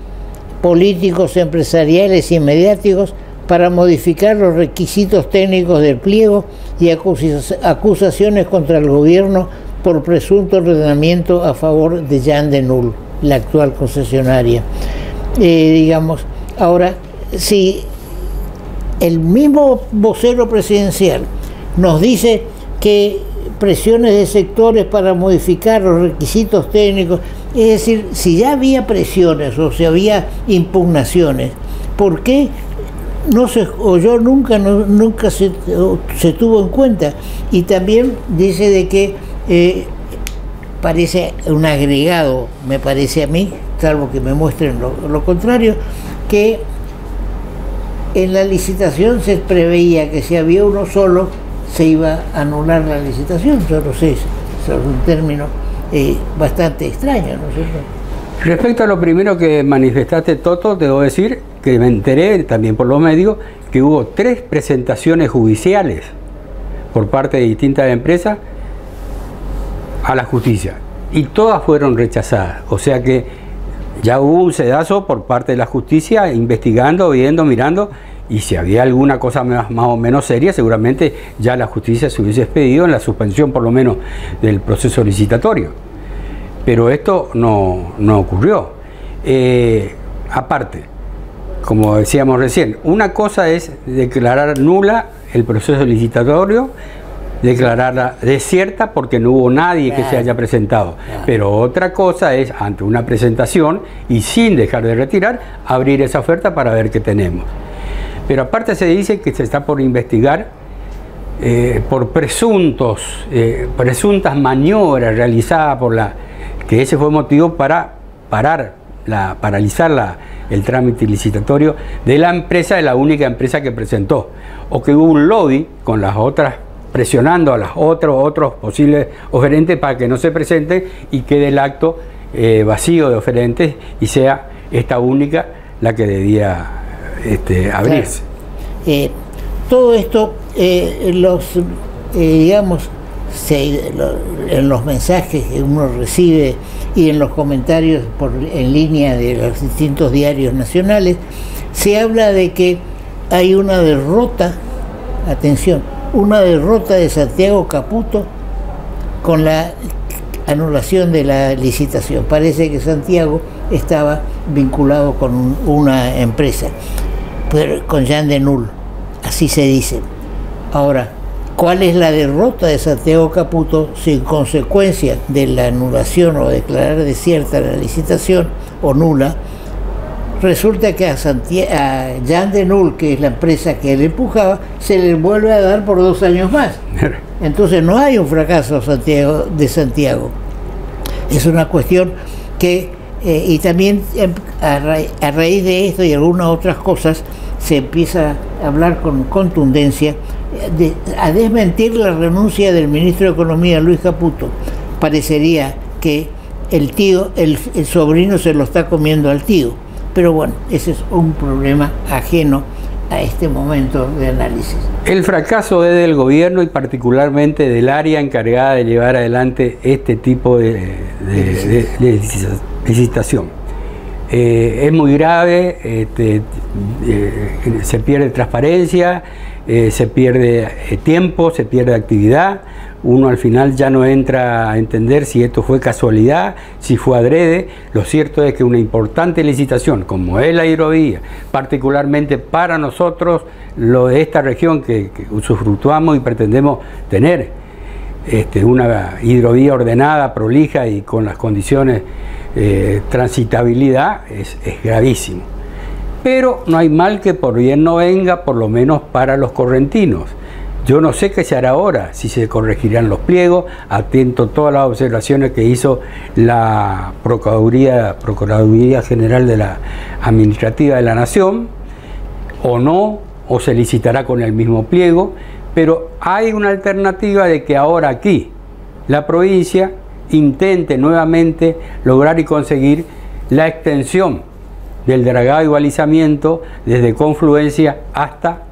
políticos, empresariales y mediáticos para modificar los requisitos técnicos del pliego y acusaciones contra el gobierno por presunto ordenamiento a favor de Jean de Null, la actual concesionaria. Digamos, ahora, si el mismo vocero presidencial nos dice que presiones de sectores para modificar los requisitos técnicos, es decir, si ya había presiones o si había impugnaciones, ¿por qué no se oyó nunca se tuvo en cuenta? Y también dice de que parece un agregado, me parece a mí, salvo que me muestren lo contrario, que en la licitación se preveía que si había uno solo se iba a anular la licitación. Yo no sé, es un término bastante extraño, ¿no es cierto? Respecto a lo primero que manifestaste, Toto, debo decir que me enteré también por los medios que hubo 3 presentaciones judiciales por parte de distintas empresas a la justicia y todas fueron rechazadas. O sea que ya hubo un sedazo por parte de la justicia, investigando, viendo, mirando, y si había alguna cosa más o menos seria, seguramente ya la justicia se hubiese expedido en la suspensión por lo menos del proceso licitatorio. Pero esto no ocurrió. Aparte, como decíamos recién, una cosa es declarar nula el proceso licitatorio, declararla desierta porque no hubo nadie que se haya presentado. Pero otra cosa es, ante una presentación y sin dejar de retirar, abrir esa oferta para ver qué tenemos. Pero aparte se dice que se está por investigar por presuntas maniobras realizadas que ese fue motivo para paralizar el trámite licitatorio de la empresa, de la única empresa que presentó, o que hubo un lobby con las otras presionando a los otros posibles oferentes para que no se presenten y quede el acto vacío de oferentes y sea esta única la que debía abrirse. Claro. Todo esto, digamos, en los mensajes que uno recibe y en los comentarios en línea de los distintos diarios nacionales, se habla de que hay una derrota, atención, una derrota de Santiago Caputo con la anulación de la licitación. Parece que Santiago estaba vinculado con una empresa, pero con Jean de Null, así se dice. Ahora, ¿cuál es la derrota de Santiago Caputo si en consecuencia de la anulación o declarar desierta la licitación o nula, resulta que a Jean de Null, que es la empresa que él empujaba, se le vuelve a dar por 2 años más? Entonces no hay un fracaso de Santiago. Es una cuestión que, y también a raíz de esto y algunas otras cosas, se empieza a hablar con contundencia, a desmentir la renuncia del ministro de Economía, Luis Caputo. Parecería que el sobrino se lo está comiendo al tío. Pero bueno, ese es un problema ajeno a este momento de análisis. El fracaso es del gobierno y particularmente del área encargada de llevar adelante este tipo de licitación. Es muy grave, se pierde transparencia, se pierde tiempo, se pierde actividad. Uno al final ya no entra a entender si esto fue casualidad, si fue adrede. Lo cierto es que una importante licitación como es la hidrovía, particularmente para nosotros, lo de esta región que usufructuamos y pretendemos tener una hidrovía ordenada, prolija y con las condiciones transitabilidad, es gravísimo. Pero no hay mal que por bien no venga, por lo menos para los correntinos. Yo no sé qué se hará ahora, si se corregirán los pliegos, atento a todas las observaciones que hizo la Procuraduría General de la Administrativa de la Nación, o no, o se licitará con el mismo pliego, pero hay una alternativa de que ahora aquí la provincia intente nuevamente lograr y conseguir la extensión del dragado y balizamiento desde Confluencia hasta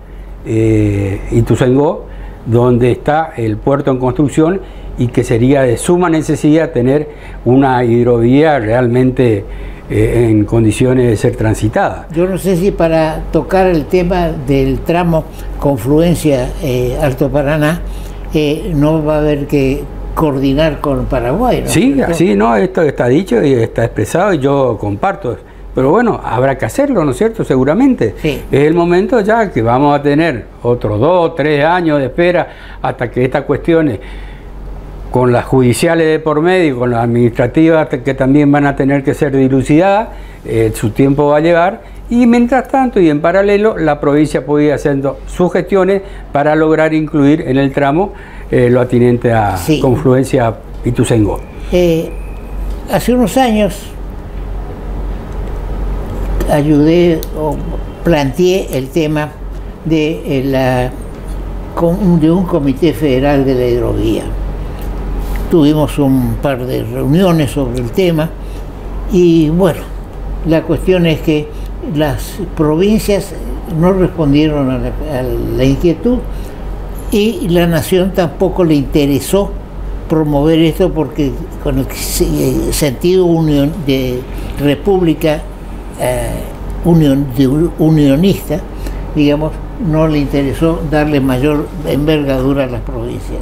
Ituzaingó, donde está el puerto en construcción, y que sería de suma necesidad tener una hidrovía realmente en condiciones de ser transitada. Yo no sé si para tocar el tema del tramo Confluencia Alto Paraná no va a haber que coordinar con Paraguay, ¿no? Sí, así, no, esto está dicho y está expresado y yo comparto. Pero bueno, habrá que hacerlo, ¿no es cierto? Seguramente. Sí. Es el momento ya que vamos a tener otros 2, 3 años de espera hasta que estas cuestiones, con las judiciales de por medio y con las administrativas que también van a tener que ser dilucidadas, su tiempo va a llegar. Y mientras tanto y en paralelo, la provincia puede ir haciendo sus gestiones para lograr incluir en el tramo lo atinente a sí. Confluencia Ituzaingó. Hace unos años ayudé o planteé el tema de un comité federal de la hidrovía. Tuvimos un par de reuniones sobre el tema y bueno, la cuestión es que las provincias no respondieron a la inquietud y la nación tampoco le interesó promover esto, porque con el sentido de república unionista, digamos, no le interesó darle mayor envergadura a las provincias.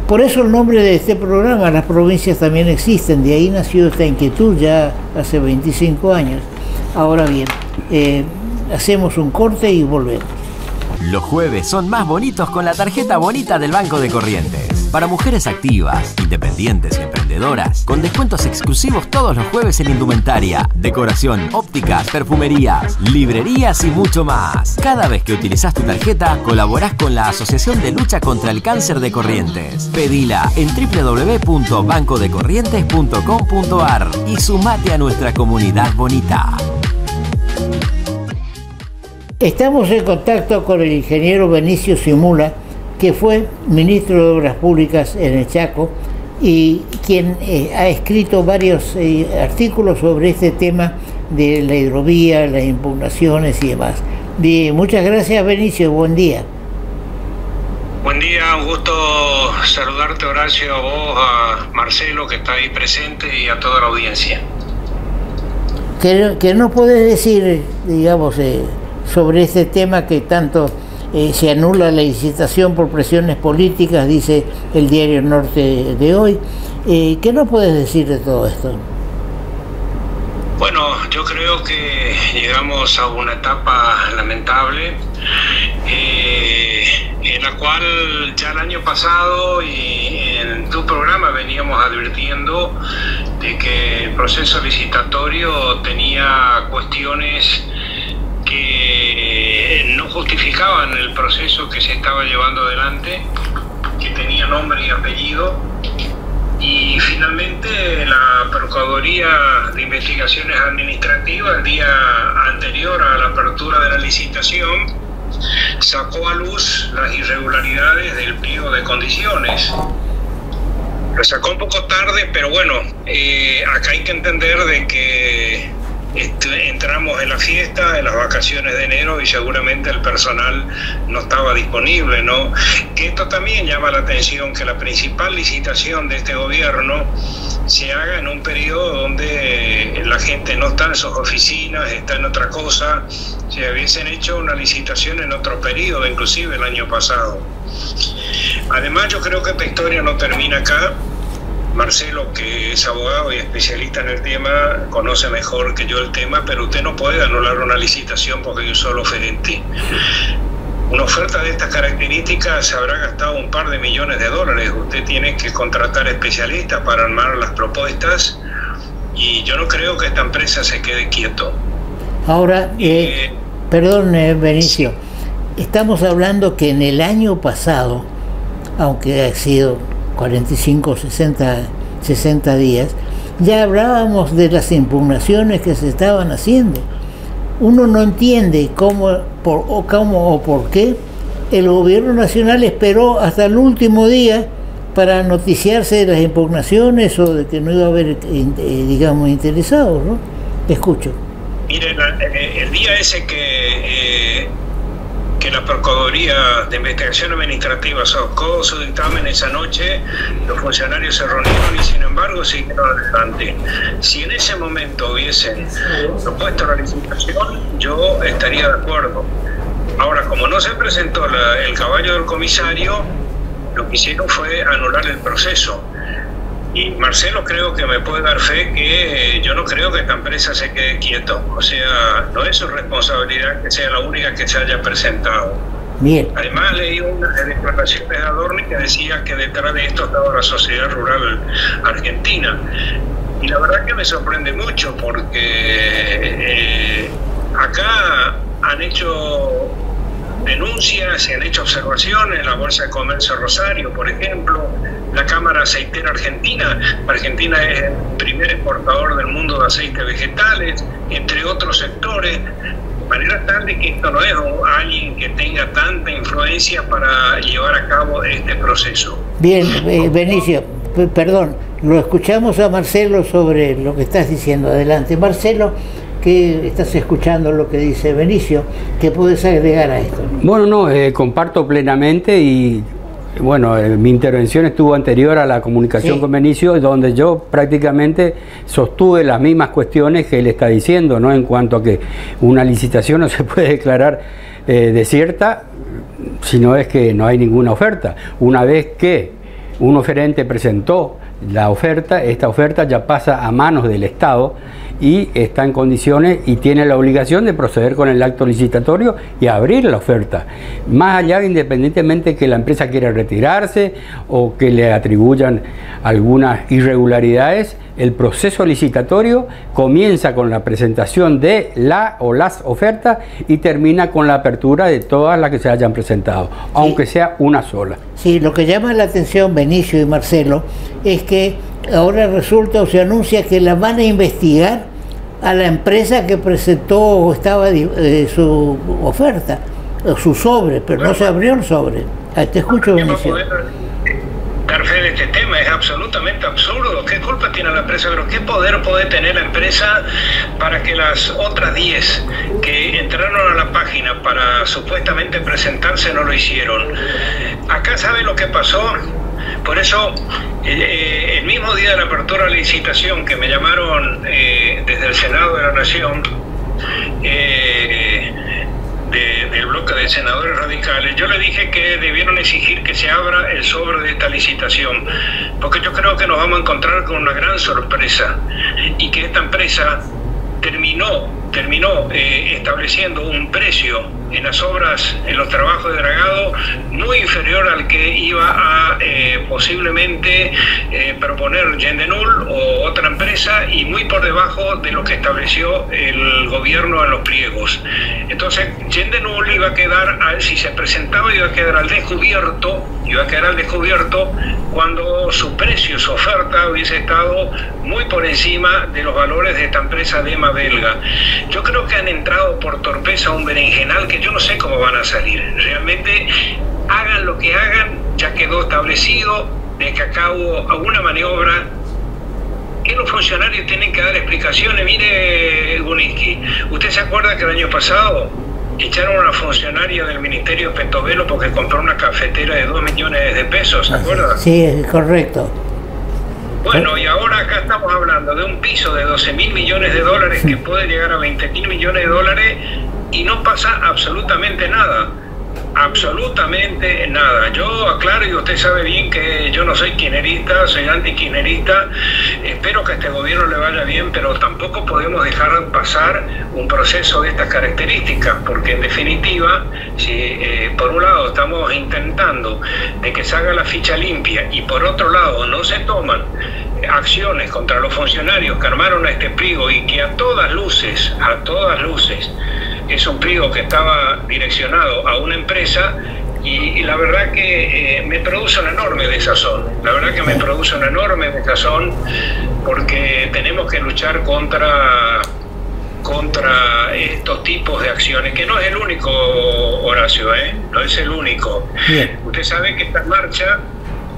Por eso el nombre de este programa, Las Provincias También Existen, de ahí nació esta inquietud ya hace 25 años. Ahora bien, hacemos un corte y volvemos. Los jueves son más bonitos con la tarjeta bonita del Banco de Corrientes. Para mujeres activas, independientes y emprendedoras, con descuentos exclusivos todos los jueves en indumentaria, decoración, ópticas, perfumerías, librerías y mucho más. Cada vez que utilizas tu tarjeta, colaborás con la Asociación de Lucha contra el Cáncer de Corrientes. Pedila en www.bancodecorrientes.com.ar y sumate a nuestra comunidad bonita. Estamos en contacto con el ingeniero Benicio Simula, que fue ministro de Obras Públicas en el Chaco y quien ha escrito varios artículos sobre este tema de la hidrovía, las impugnaciones y demás. Bien, muchas gracias, Benicio, buen día. Buen día, un gusto saludarte, Horacio, a vos, a Marcelo, que está ahí presente, y a toda la audiencia. ¿Qué nos puedes decir, digamos, sobre este tema que tanto se anula la licitación por presiones políticas, dice el diario Norte de hoy? ¿Qué nos puedes decir de todo esto? Bueno, yo creo que llegamos a una etapa lamentable en la cual ya el año pasado y en tu programa veníamos advirtiendo de que el proceso licitatorio tenía cuestiones que no justificaban el proceso que se estaba llevando adelante, que tenía nombre y apellido, y finalmente la Procuraduría de Investigaciones Administrativas, el día anterior a la apertura de la licitación, sacó a luz las irregularidades del pliego de condiciones. Lo sacó un poco tarde, pero bueno, acá hay que entender de que entramos en la fiesta, en las vacaciones de enero, y seguramente el personal no estaba disponible, ¿no? Que esto también llama la atención, que la principal licitación de este gobierno se haga en un periodo donde la gente no está en sus oficinas, está en otra cosa. Se hubiesen hecho una licitación en otro periodo, inclusive el año pasado. Además, yo creo que esta historia no termina acá. Marcelo, que es abogado y especialista en el tema, conoce mejor que yo el tema, pero usted no puede anular una licitación porque hay un solo oferente. Una oferta de estas características se habrá gastado un par de millones de dólares. Usted tiene que contratar especialistas para armar las propuestas, y yo no creo que esta empresa se quede quieto. Ahora, perdón, Benicio, estamos hablando que en el año pasado, aunque ha sido 45, 60 días, ya hablábamos de las impugnaciones que se estaban haciendo. Uno no entiende cómo o por qué el gobierno nacional esperó hasta el último día para noticiarse de las impugnaciones o de que no iba a haber, digamos, interesados, ¿no? Te escucho. Miren, el día ese que la Procuraduría de Investigación Administrativa sacó su dictamen esa noche, los funcionarios se reunieron y sin embargo siguieron adelante. Si en ese momento hubiesen propuesto la licitación, yo estaría de acuerdo. Ahora, como no se presentó el caballo del comisario, lo que hicieron fue anular el proceso. Y Marcelo creo que me puede dar fe que yo no creo que esta empresa se quede quieto. O sea, no es su responsabilidad que sea la única que se haya presentado. Bien. Además leí unas declaraciones de Adorni que decía que detrás de esto estaba la sociedad rural argentina. Y la verdad que me sorprende mucho porque acá han hecho denuncias, se han hecho observaciones, la Bolsa de Comercio Rosario, por ejemplo, la Cámara Aceitera Argentina. Argentina es el primer exportador del mundo de aceites vegetales, entre otros sectores, de manera tal de que esto no es alguien que tenga tanta influencia para llevar a cabo este proceso. Bien, Benicio, perdón, lo escuchamos a Marcelo sobre lo que estás diciendo. Adelante, Marcelo, que estás escuchando lo que dice Benicio, ¿qué puedes agregar a esto? Bueno, no, comparto plenamente y bueno, mi intervención estuvo anterior a la comunicación con Benicio, donde yo prácticamente sostuve las mismas cuestiones que él está diciendo, ¿no? En cuanto a que una licitación no se puede declarar desierta si no es que no hay ninguna oferta. Una vez que un oferente presentó la oferta, esta oferta ya pasa a manos del Estado y está en condiciones y tiene la obligación de proceder con el acto licitatorio y abrir la oferta. Más allá, independientemente que la empresa quiera retirarse o que le atribuyan algunas irregularidades, el proceso licitatorio comienza con la presentación de la o las ofertas y termina con la apertura de todas las que se hayan presentado, aunque sea una sola. Sí, lo que llama la atención, Benicio y Marcelo, es que ahora resulta o se anuncia que la van a investigar a la empresa que presentó o estaba su oferta, o su sobre, pero no se abrió el sobre. Te escucho, Benicio. Dar fe de este tema es absolutamente absurdo. ¿Qué culpa tiene la empresa? Pero ¿qué poder puede tener la empresa para que las otras 10 que entraron a la página para supuestamente presentarse no lo hicieron? Acá ¿sabe lo que pasó? Por eso, el mismo día de la apertura de la licitación que me llamaron desde el Senado de la Nación, del bloque de senadores radicales, yo le dije que debieron exigir que se abra el sobre de esta licitación, porque yo creo que nos vamos a encontrar con una gran sorpresa y que esta empresa terminó estableciendo un precio en las obras, en los trabajos de dragado muy inferior al que iba a posiblemente proponer Gendenul o otra empresa y muy por debajo de lo que estableció el gobierno en los pliegos. Entonces Gendenul iba a quedar, si se presentaba, iba a quedar al descubierto cuando su precio, su oferta hubiese estado muy por encima de los valores de esta empresa DEMA belga. Yo creo que han entrado por torpeza a un berenjenal que yo no sé cómo van a salir. Realmente, hagan lo que hagan, ya quedó establecido de que acá hubo alguna maniobra que los funcionarios tienen que dar explicaciones. Mire, Guniski, ¿usted se acuerda que el año pasado echaron a una funcionaria del Ministerio Petovelo porque compró una cafetera de 2 millones de pesos? ¿Se acuerda? Sí, es correcto. Bueno, y ahora acá estamos hablando de un piso de 12.000 millones de dólares que puede llegar a 20.000 millones de dólares y no pasa absolutamente nada. Absolutamente nada. Yo aclaro, y usted sabe bien que yo no soy kirchnerista, soy anti-kirchnerista. Espero que a este gobierno le vaya bien, pero tampoco podemos dejar pasar un proceso de estas características, porque en definitiva, si por un lado estamos intentando de que se haga la ficha limpia y por otro lado no se toman acciones contra los funcionarios que armaron a este pliego y que a todas luces es un pliego que estaba direccionado a una empresa y la verdad que me produce una enorme desazón. La verdad que me produce una enorme desazón porque tenemos que luchar contra estos tipos de acciones, que no es el único, Horacio, no es el único. Bien. Usted sabe que está en marcha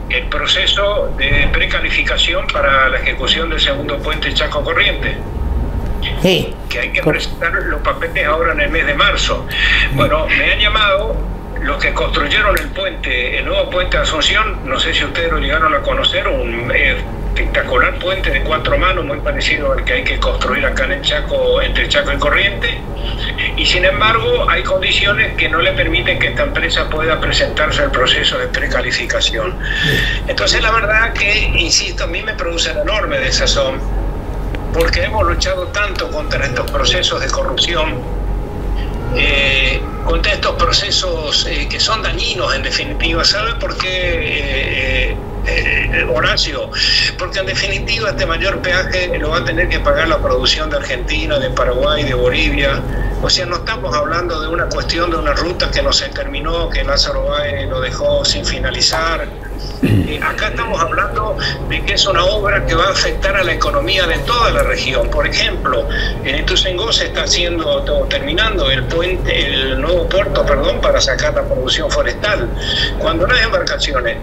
el proceso de precalificación para la ejecución del segundo puente Chaco Corrientes. Sí. Que hay que presentar los papeles ahora en el mes de marzo. Bueno, me han llamado los que construyeron el puente, el nuevo puente de Asunción. No sé si ustedes lo llegaron a conocer, un espectacular puente de 4 manos, muy parecido al que hay que construir acá en el Chaco, entre Chaco y Corrientes, y sin embargo hay condiciones que no le permiten que esta empresa pueda presentarse al proceso de precalificación. Entonces la verdad que, insisto, a mí me produce una enorme desazón, porque hemos luchado tanto contra estos procesos de corrupción, contra estos procesos que son dañinos en definitiva. ¿Sabe por qué, Horacio? Porque en definitiva este mayor peaje lo va a tener que pagar la producción de Argentina, de Paraguay, de Bolivia. O sea, no estamos hablando de una cuestión de una ruta que no se terminó, que Lázaro Báez lo dejó sin finalizar. Acá estamos hablando de que es una obra que va a afectar a la economía de toda la región. Por ejemplo, en Ituzaingó se está terminando el nuevo puerto, para sacar la producción forestal. Cuando las embarcaciones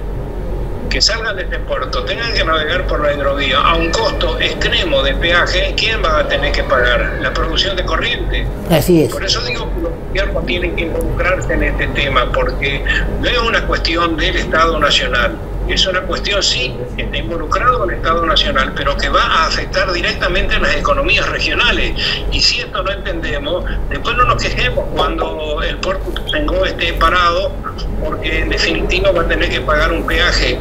que salgan de este puerto tengan que navegar por la hidrovía a un costo extremo de peaje, ¿quién va a tener que pagar? La producción de Corrientes. Así es. Por eso digo que los gobiernos tienen que involucrarse en este tema, porque no es una cuestión del Estado Nacional. Es una cuestión, sí, que está involucrado el Estado Nacional, pero que va a afectar directamente a las economías regionales. Y si esto no entendemos, después no nos quejemos cuando el puerto de Ituzaingó esté parado, porque en definitiva va a tener que pagar un peaje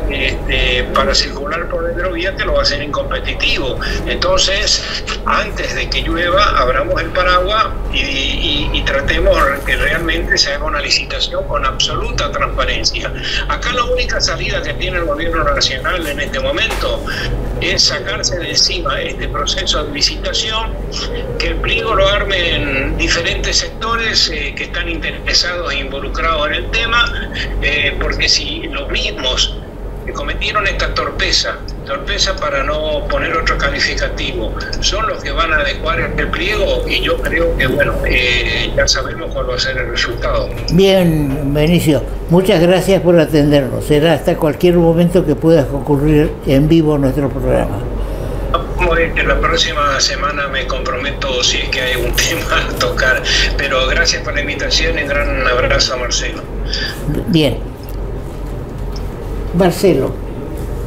para circular por la hidrovía que lo va a hacer incompetitivo. Entonces, antes de que llueva, abramos el paraguas y tratemos que realmente se haga una licitación con absoluta transparencia. Acá la única salida que tiene el gobierno nacional en este momento es sacarse de encima este proceso de licitación, que el pliego lo armen diferentes sectores que están interesados e involucrados en el tema, porque si los mismos que cometieron esta torpeza para no poner otro calificativo son los que van a adecuar el pliego, y yo creo que ya sabemos cuál va a ser el resultado. Bien, Benicio, muchas gracias por atendernos. Será hasta cualquier momento que puedas concurrir en vivo a nuestro programa. La próxima semana me comprometo, si es que hay un tema a tocar, pero gracias por la invitación y un gran abrazo a Marcelo. Bien, Marcelo,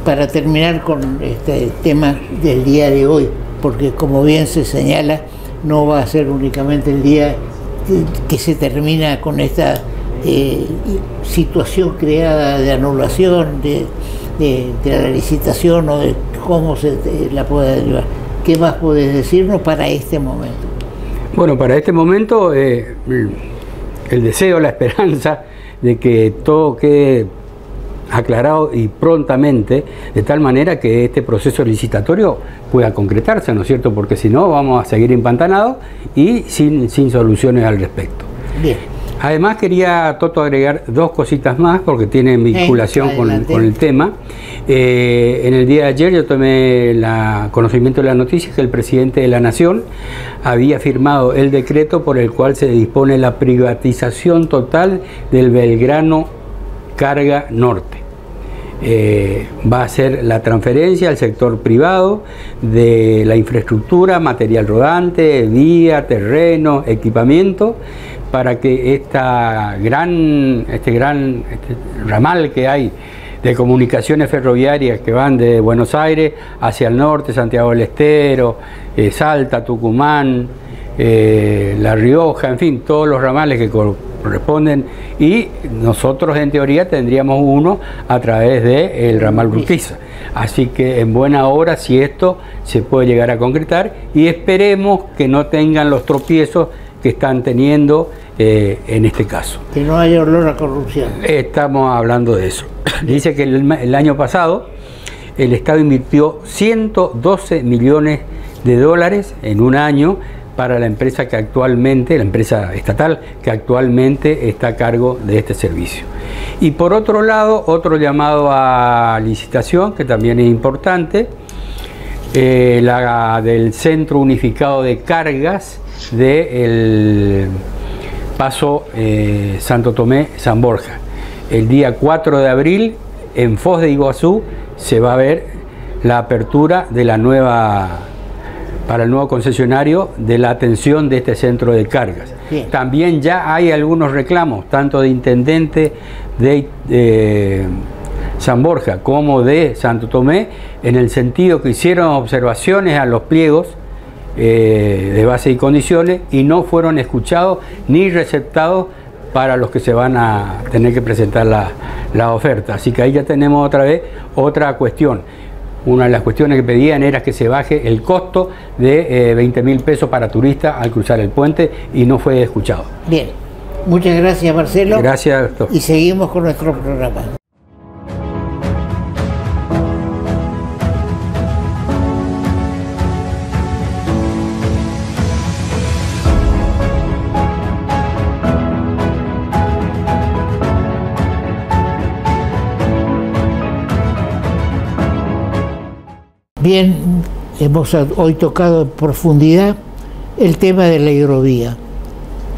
para terminar con este tema del día de hoy, porque como bien se señala, no va a ser únicamente el día que se termina con esta situación creada de anulación de la licitación o de cómo se la puede derivar. ¿Qué más puedes decirnos para este momento? Bueno, para este momento el deseo, la esperanza de que todo quede aclarado y prontamente, de tal manera que este proceso licitatorio pueda concretarse, ¿no es cierto? Porque si no vamos a seguir empantanados y sin soluciones al respecto. Bien. Además quería, Toto, agregar 2 cositas más porque tienen vinculación con el tema. En el día de ayer yo tomé conocimiento de la noticia que el presidente de la Nación había firmado el decreto por el cual se dispone la privatización total del Belgrano Carga Norte. Va a ser la transferencia al sector privado de la infraestructura, material rodante, vía, terreno, equipamiento, para que este ramal que hay de comunicaciones ferroviarias que van de Buenos Aires hacia el norte, Santiago del Estero, Salta, Tucumán, La Rioja, en fin, todos los ramales que corresponden, y nosotros en teoría tendríamos uno a través del ramal Urquiza. Así que en buena hora, si esto se puede llegar a concretar, y esperemos que no tengan los tropiezos que están teniendo en este caso. Que no haya olor a corrupción. Estamos hablando de eso. Dice que el año pasado el Estado invirtió 112 millones de dólares en un año para la empresa que actualmente, la empresa estatal que actualmente está a cargo de este servicio. Y por otro lado, otro llamado a licitación que también es importante, la del Centro Unificado de Cargas del Paso Santo Tomé-San Borja. El día 4 de abril en Foz de Iguazú se va a ver la apertura de la para el nuevo concesionario de la atención de este centro de cargas. Bien. También ya hay algunos reclamos, tanto de intendente de San Borja como de Santo Tomé, en el sentido que hicieron observaciones a los pliegos de base y condiciones y no fueron escuchados ni receptados para los que se van a tener que presentar la oferta. Así que ahí ya tenemos otra vez otra cuestión. Una de las cuestiones que pedían era que se baje el costo de 20.000 pesos para turistas al cruzar el puente y no fue escuchado. Bien, muchas gracias, Marcelo. Gracias, doctor. Y seguimos con nuestro programa. Bien, hemos hoy tocado en profundidad el tema de la hidrovía.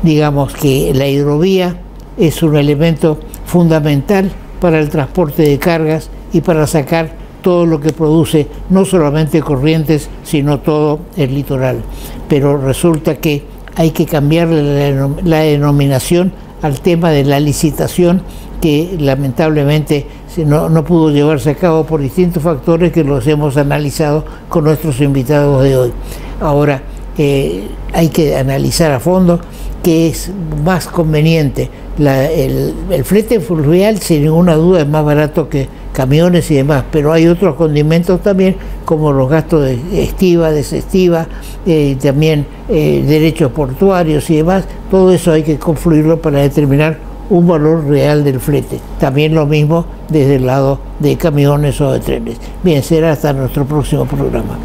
Digamos que la hidrovía es un elemento fundamental para el transporte de cargas y para sacar todo lo que produce, no solamente Corrientes, sino todo el litoral. Pero resulta que hay que cambiarle la denominación al tema de la licitación, que lamentablemente no pudo llevarse a cabo por distintos factores que los hemos analizado con nuestros invitados de hoy. Ahora, hay que analizar a fondo qué es más conveniente. El flete fluvial, sin ninguna duda, es más barato que camiones y demás, pero hay otros condimentos también, como los gastos de estiva, desestiva, también derechos portuarios y demás. Todo eso hay que confluirlo para determinar un valor real del flete. También lo mismo desde el lado de camiones o de trenes. Bien, será hasta nuestro próximo programa.